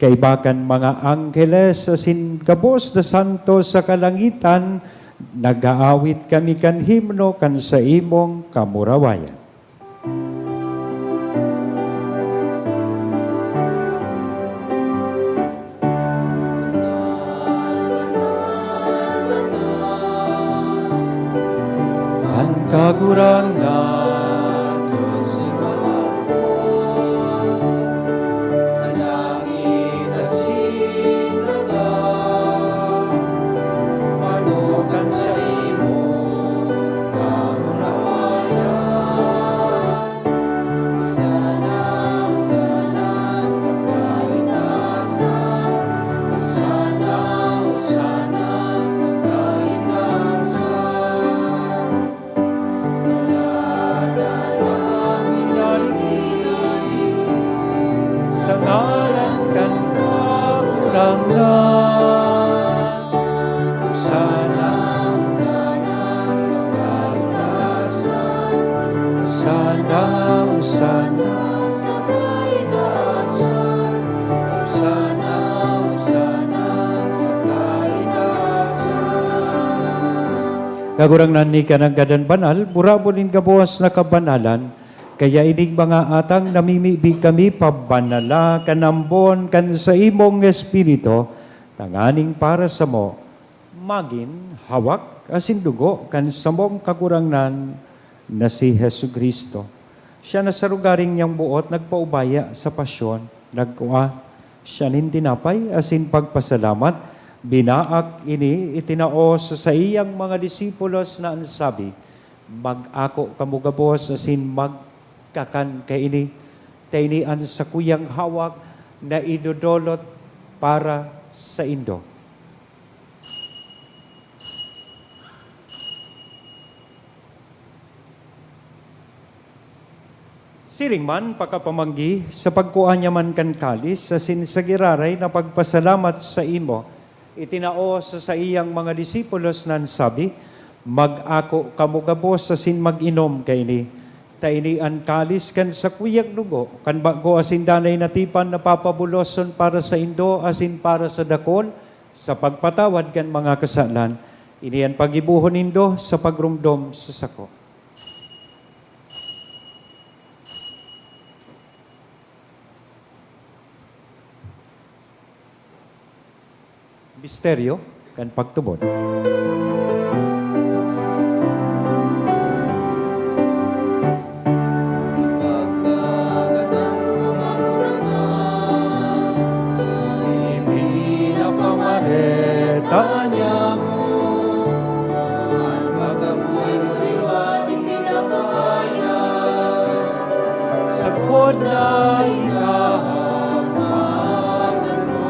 kaibakan mga angkeles asin gabos na santo sa kalangitan, nag-aawit kami kan himno kan sa imong kamurawayan. Ang kagurangan, Diyos imalapot, ang langit asin dagat, panukan sa imo, kamurawayan. Sana sa kaitaasan, sana sa kaitaasan. Sa ngalan kan kagurangan, sana sa kaitaasan, sana sa kaitaasan, sana sa kaitaasan. Kagurangnan ni kanang gadan banal, burabolin gabuas na kabanalan, kaya inig mga atang namimibi kami pabanala kanambon kan sa imong espiritu, tanganing para sa mo, magin hawak asin dugo kan sa mong kagurangnan na si Hesu Kristo. Siya na sa rugaring niyang buot, nagpaubaya sa pasyon, nagkuha, siya nin tinapay asin pagpasalamat, binaak ini itinao sa iyang mga disipulos na ansabi, mag-ako kamugabos asin kakan kay ini tainian sa kuyang hawak na idodolot para sa Indo. Siring man pakapamanggi sa pagkuha niya man kan kalis sa sinsagiraray na pagpasalamat sa imo itinao sa iyang mga disipulos nan sabi mag-ako kamugabos sa sin mag-inom kay ini tainian kalis kan sa kuyang dugo, kan bago asin danay natipan na papabuloson para sa Indo, asin para sa dakol, sa pagpatawad kan mga kasalan, iniyan pagibuhon Indo sa pagrumdom sa sako. Misteryo kan pagtubod. Tanya mo, ang magamoy liwat ipinapahaya, sa kod na ikahamatan mo.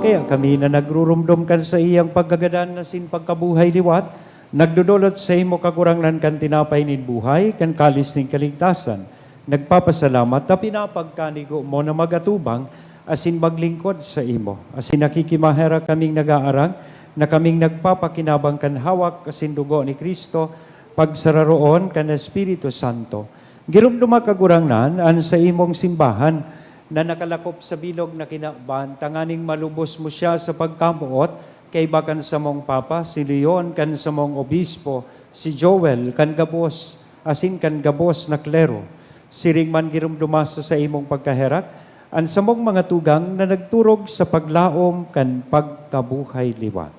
Kaya kami na nagrurumdum kan sa iyang pagkagadan na sin pagkabuhay liwat, nagdudulot sa imo kagurangnan kan tinapay nin buhay, kan kalis nin kaligtasan, nagpapasalamat na pinapagkanigo mo na magatubang, asin maglingkod sa imo. Asin nakikimahera kaming nag-aarang, na kaming nagpapakinabang kan hawak, asin dugo ni Kristo, pagsararoon kan Espiritu Santo. Girumduma kagurangnan, an sa imong simbahan, na nakalakop sa bilog na kinaban, tanganing malubos mo siya sa pagkamuot, kay bakan sa mong Papa, si Leon, kan sa mong Obispo, si Joel, kan gabos, asin kan gabos na klero. Siring man girumduma sa imong pagkaherak, ang samong mga tugang na nagturog sa paglaom kan pagkabuhay liwat.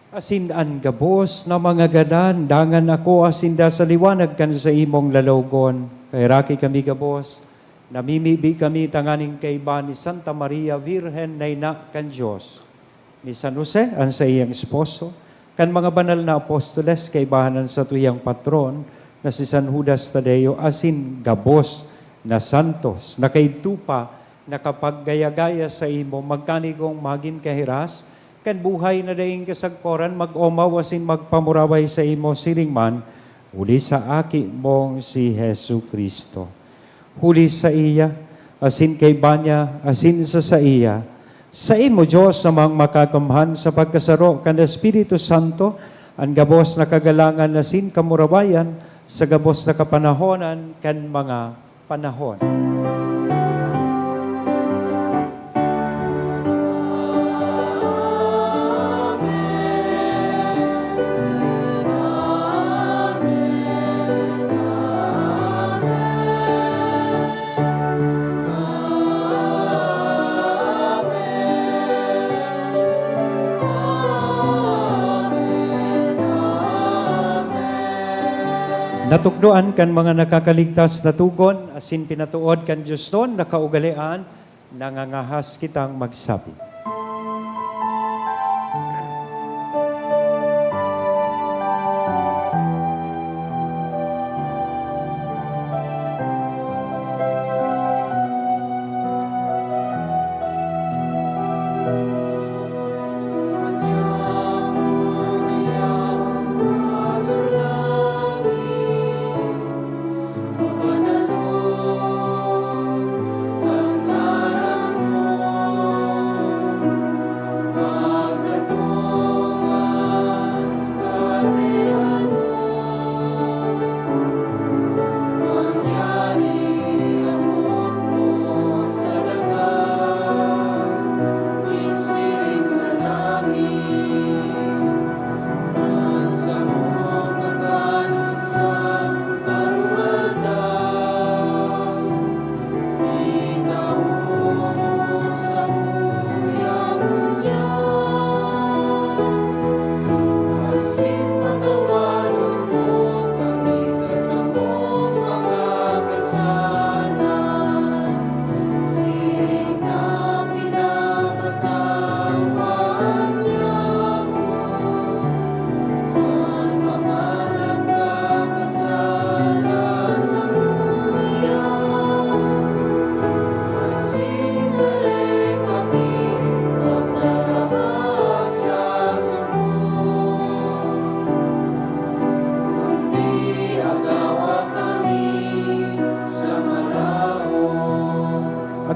Asin an gabos na mga gadan, dangan ako asinda sa liwanag kan sa imong lalawgon. Kay raki kami gabos, Namimibi kami tanganing kay ba ni Santa Maria Virgen na ina kan Diyos, ni San Jose, ang sa iyang esposo, kan mga banal na apostoles kay bahanan sa tuyang patron, na si San Judas Tadeo, asin gabos na santos, na kay tupa, na kapag gaya-gaya sa imo, magkanigong magin kahiras, kan buhay na daing kasagkoran, mag-omaw asin magpamuraway sa imo siringman, uli sa aki mong si Hesu Kristo. Huli sa iya, asin kay banya, asin sa iya, sa imo Diyos namang makakamhan sa pagkasaro kan Espiritu Santo, ang gabos na kagalangan asin kamurabayan, sa gabos na kapanahonan kan mga panahon. Natukdoan kan mga nakakaligtas na tugon, asin pinatuod kan Diyos nun, nakaugalian, nangangahas kitang magsabi.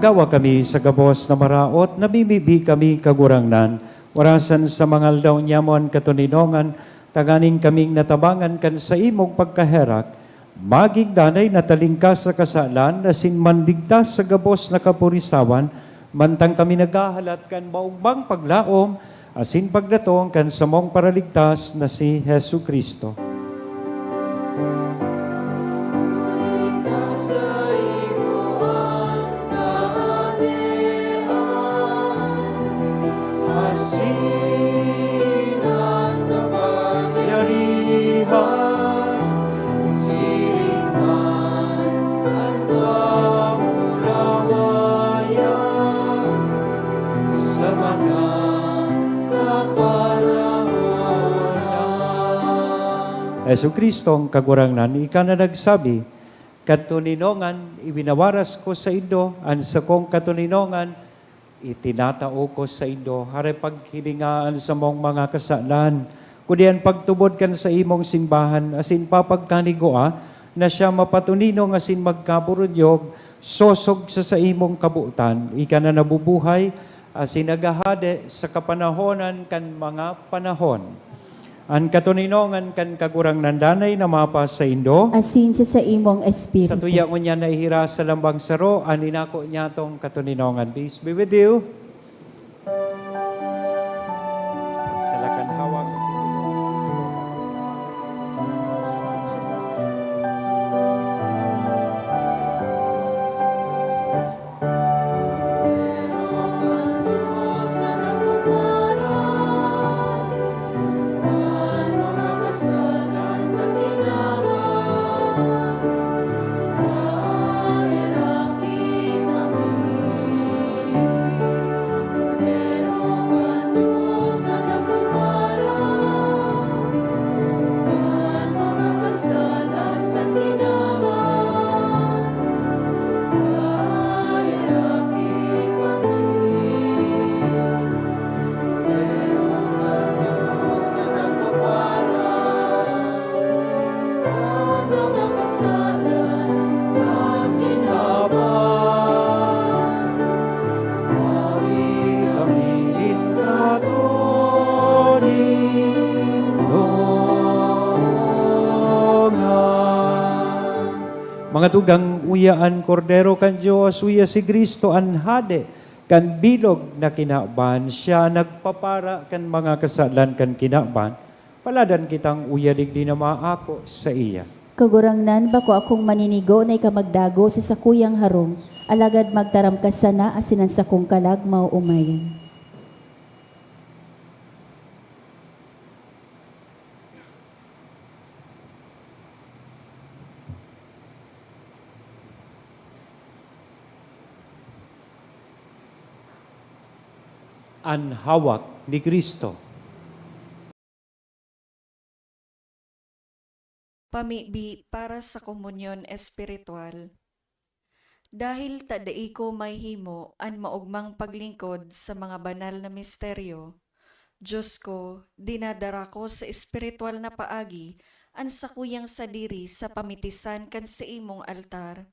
Agawa kami sa gabos na maraot, nabimibi kami kagurangnan, warasan sa mga aldaw nyamon katuninongan, taganing kaming natabangan kan sa imong pagkaherak, maging danay natalingkas sa kasalan, nasin mandigtas sa gabos na kapurisawan, mantang kami naghahalat kan maugbang paglaom, asin pagdatong kan samong paraligtas na si Hesu Kristo. Hesu Kristo ang kagurangnan, ika na nagsabi, katuninongan, ibinawaras ko sa indo, ang sa kong katuninongan, itinatao ko sa indo, hare paghilingaan sa mong mga kasalan, kudian pagtubod kan sa imong simbahan, asin papagkanigoa, na siya mapatuninong asin magkaburunyog, sosog sa imong kabuutan, ika na nabubuhay, asin nagahade sa kapanahonan kan mga panahon. Ang katuninongan kan kagurang nandanay na mapa sa indo, Asin sa imong espiritu. sa tuya mo niya naihira sa lambang saro, aninako niya tong katuninongan. Peace be with you. Pagsalakan hawak. Mga tugang uyaan kordero kan Dios, uya si Kristo an hade kan bilog na kinaban, siya nagpapara kan mga kasalan kan kinaban, paladan kitang uyadig di na maako sa iya. Kagurangnan bako akong maninigo na ikamagdago sa sakuyang harong, alagad magtaram ka sana asinan sa kong kalag mauumayan. An hawak ni Kristo. Pamibi para sa komunyon espiritual. Dahil tadai ko may himo an maugmang paglingkod sa mga banal na misteryo, Diyos ko, dinadara ko sa espiritual na paagi an sakuyang sadiri sa pamitisan kan sa imong altar.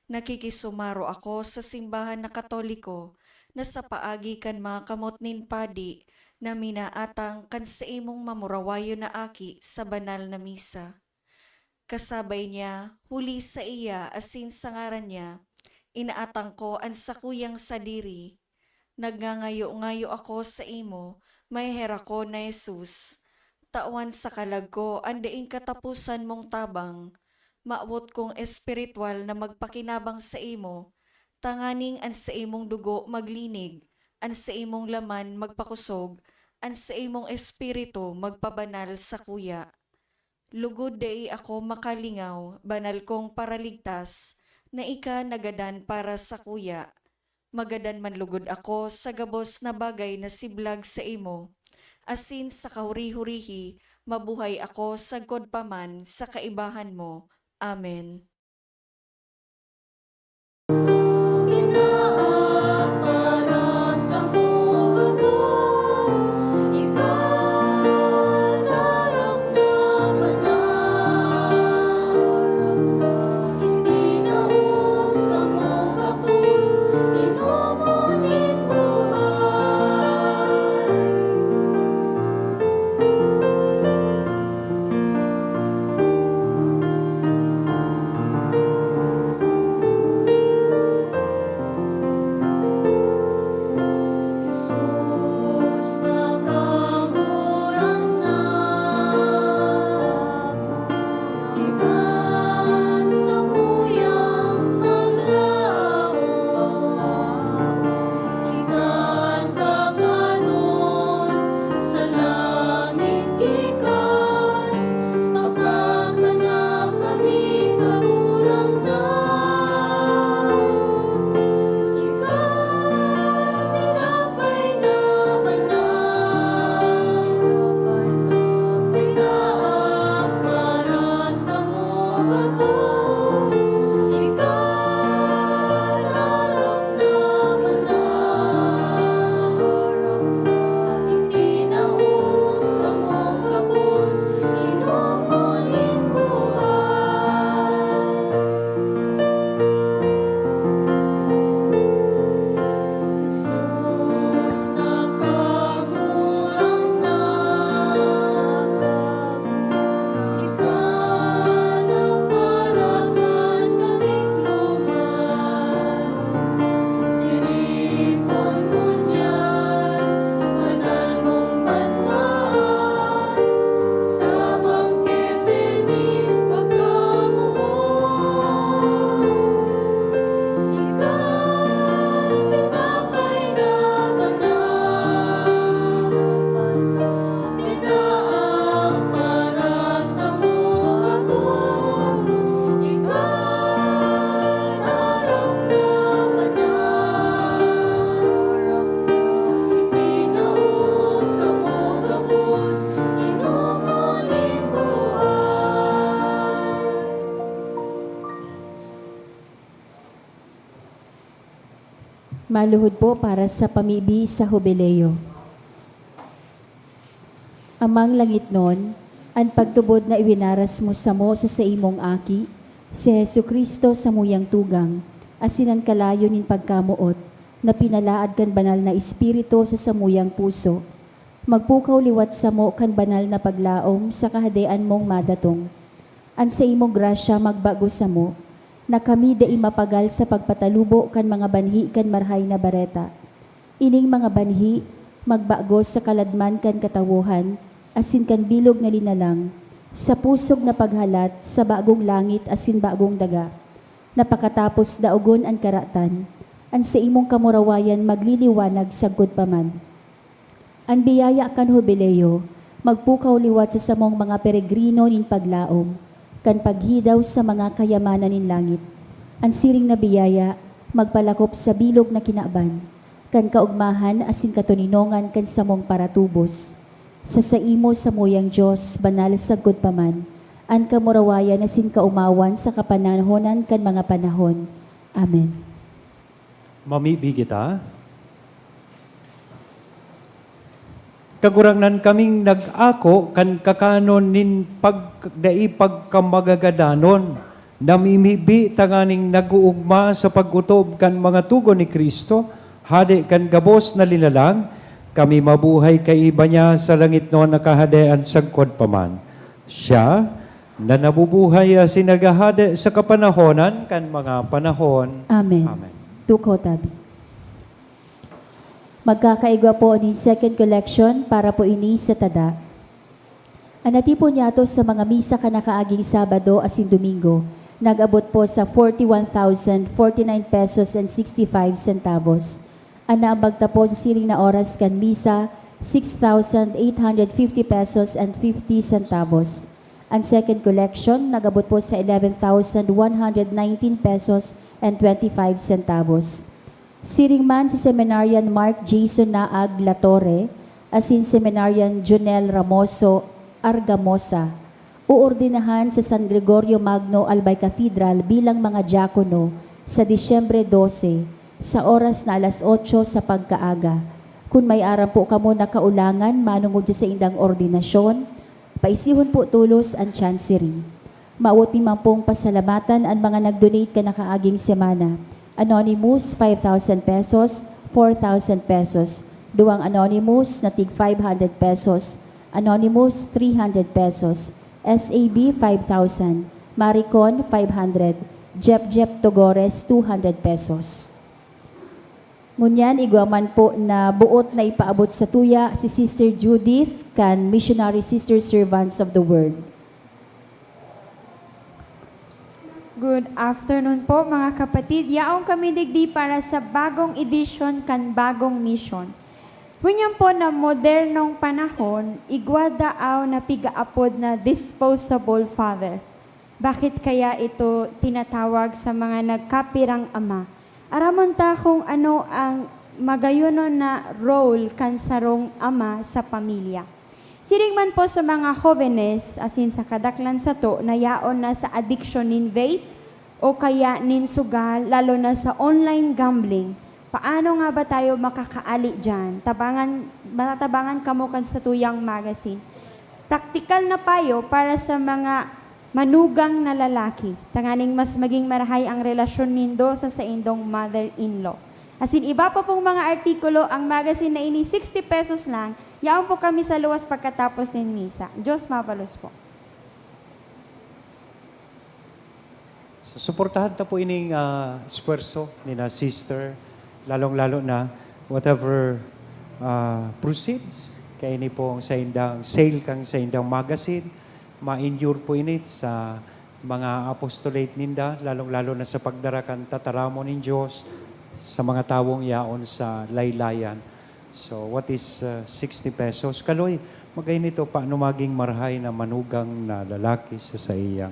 Nakikisumaro ako sa simbahan na Katoliko na sa paagi kan mga kamot nin padi na minaatang kan sa imong mamurawayo na aki sa banal na misa. Kasabay niya, huli sa iya asin sa ngaran niya, inaatang ko ang sakuyang sadiri. Nagngangayo-ngayo ako sa imo, may hera ko na Jesus. Tawan sa kalag ko, andaing katapusan mong tabang. Maawot kong espiritual na magpakinabang sa imo, tanganing an sa imong dugo maglinig, an sa imong laman magpakusog, an sa imong espiritu magpabanal sa kuya. Lugod dai ako makalingaw, banal kong paraligtas, na ika nagadan para sa kuya. Magadan man lugod ako sa gabos na bagay na siblag sa imo. Asin sa kahuri-hurihi, mabuhay ako sagkod paman sa kaibahan mo. Amen. Maluhod po para sa pamibi sa Jubileo. Amang langit nun, ang pagtubod na iwinaras mo sa imong aki, si Hesu Kristo sa muyang tugang, asinan kalayo nin pagkamuot, na pinalaad kan banal na espiritu sa samuyang puso, magpukaw liwat sa mo kan banal na paglaom sa kahadean mong madatong. An sa imong grasya magbago sa mo, na kami dai mapagal sa pagpatalubo kan mga banhi kan marhay na bareta. Ining mga banhi, magbagos sa kaladman kan katawuhan, asin kan bilog na linalang, sa pusog na paghalat sa bagong langit asin bagong daga. Napakatapos daogon ang karatan, an sa imong kamurawayan magliliwanag sagkod paman. An biyaya kan Jubileo, magpukaw liwat sa samong mga peregrino nin paglaom, kan paghidaw sa mga kayamanan nin langit. Ang siring na biyaya, magpalakop sa bilog na kinaban, kan kaugmahan asin katuninongan kan samong paratubos. Sa saimo sa muyang Diyos, banal sagkod paman, ang kamurawayan asin kaumawan sa kapanahonan kan mga panahon. Amen. Mamibi kita. Kagurangnan kaming nag-ako kan kakanon nin pagdai pagkamagagadanon, namimibi tanganing naguugma sa pagutob kan mga tugon ni Kristo, hade kan gabos na linalang, kami mabuhay kay iba niya sa langit no nakahadean sagkod paman. Siya na nabubuhay sinagahade sa kapanahonan kan mga panahon. Amen. Amen. Tukaw tabi. Magkakaigwa po ni second collection para po ini sa tada. Anati po niya to sa mga misa kanakaaging Sabado asin Domingo. Nag-abot po sa 41,049 pesos and 65 centavos. Anaambag ta po sa siring na oras kan misa, 6,850 pesos and 50 centavos. Ang second collection, nag-abot po sa 11,119 pesos and 25 centavos. Siring man si Seminarian Mark Jason Naag Latore, asin Seminarian Junel Ramoso Argamosa, uordinahan sa San Gregorio Magno Albay Cathedral bilang mga diakono sa Disyembre 12 sa oras na alas 8 sa pagkaaga. Kung may aram po kamo na kaulangan manungod sa indang ordinasyon, paisihon po tulos ang chancery. Maawot ni pong pasalamatan ang mga nag-donate ka na kaaging semana. Anonymous, 5,000 pesos, 4,000 pesos. Duwang Anonymous na tig 500 pesos. Anonymous, 300 pesos. SAB, 5,000. Maricon, 500. Jep Togores, 200 pesos. Ngunyan, igwaman po na buot na ipaabot sa tuya si Sister Judith kan Missionary Sister Servants of the Word. Good afternoon po mga kapatid. Yaong kami digdi para sa bagong edisyon kan bagong mission. Bunyan po na modernong panahon, igwadaaw na pigaapod na disposable father. Bakit kaya ito tinatawag sa mga nagkapirang ama? Aramon ta kung ano ang magayonon na role kan sarong ama sa pamilya. Siring man po sa mga jóvenes, asin sa kadaklan sa to, na yaon na sa addiction nin vape o kaya nin sugal, lalo na sa online gambling. Paano nga ba tayo makakaali dyan? Matatabangan kamo kan sa tuyang magazine. Praktikal na payo para sa mga manugang na lalaki. Tanganing mas maging marahay ang relasyon nindo sa indong mother-in-law. Asin iba pa pong mga artikulo, ang magazine na ini 60 pesos lang. Yaon po kami sa luwas pagkatapos ng misa. Diyos mapalos po. So, suportahan ta po ining esfuerzo ni na sister, lalong-lalo na whatever proceeds kay ini pong sa indang sale kang sa indang magazine, ma-endure po ini sa mga apostolate ninda, lalong-lalo na sa pagdarakan tataramo nin Diyos sa mga tawong yaon sa laylayan. So, what is 60 pesos? Kaloy, magay nito, paano maging marhay na manugang na lalaki sa iyang.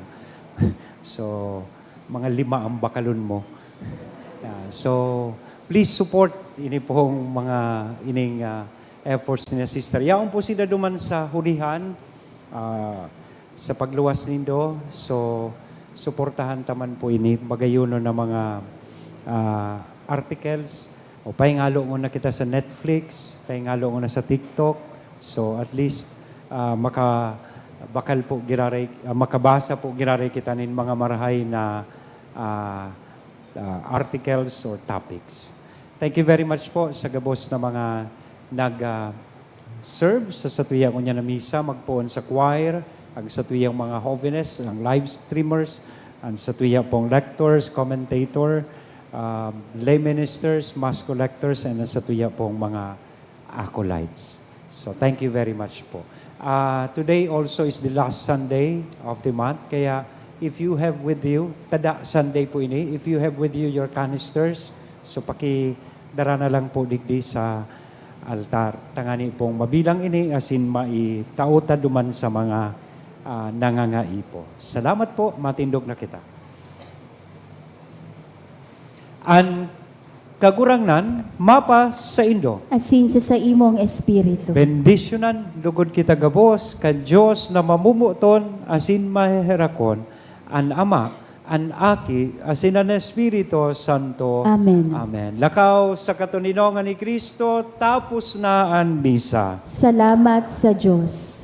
So, mga 5 ang bakalon mo. So, please support ini pong mga ining efforts ni Sister. Yaon po sila duman sa hulihan, sa pagluwas nindo. So, suportahan taman po ini. Magayuno na mga articles. O pahingalo mo na kita sa Netflix, pahingalo mo na sa TikTok. So at least bakal po giraray, makabasa po giraray kita nin mga marahay na articles or topics. Thank you very much po sa gabos na mga nag-serve sa satuyang unya na misa, magpoon sa choir, ang satuyang mga jóvenes, ang live streamers, and sa tuya pong lectors, commentator, lay ministers, mass collectors, and sa tuya pong mga acolytes. So thank you very much po. Today also is the last Sunday of the month, kaya if you have with you, tada Sunday po ini, if you have with you your canisters, so pakidara na lang po digdi sa altar. Tangani pong mabilang ini asin maitauta duman sa mga nangangai po. Salamat po, matindog na kita. An kagurangnan, mapa sa Indo. Asin sa imong espiritu. Bendisyonan, lugod kita gabos, kan Diyos na mamumuton, asin maheherakon, an Ama, an Aki, asin an Espiritu Santo. Amen. Amen. Lakaw sa katuninongan ni Kristo, tapos na ang misa. Salamat sa Diyos.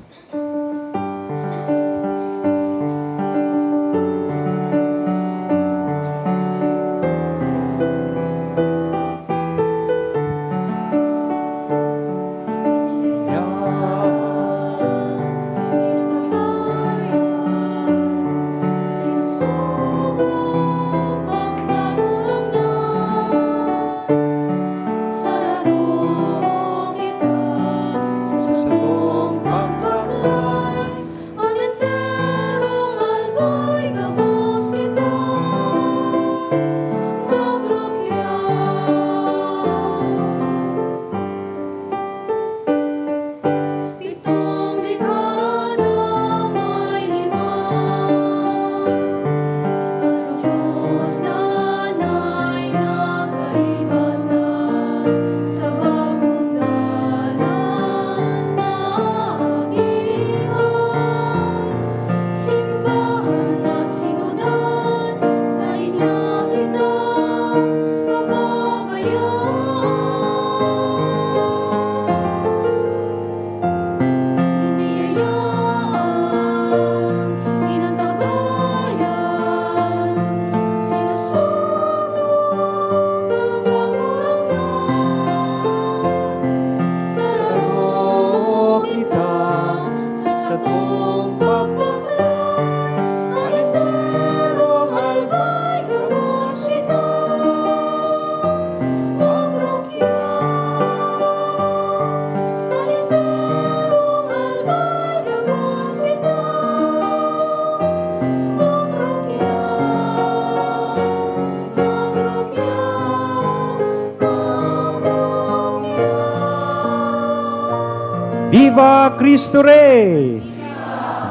Viva Cristo Rey!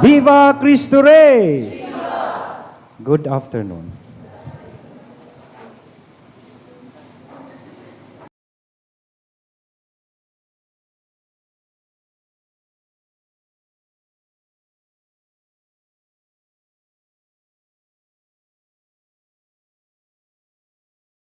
Viva Cristo Rey! Good afternoon.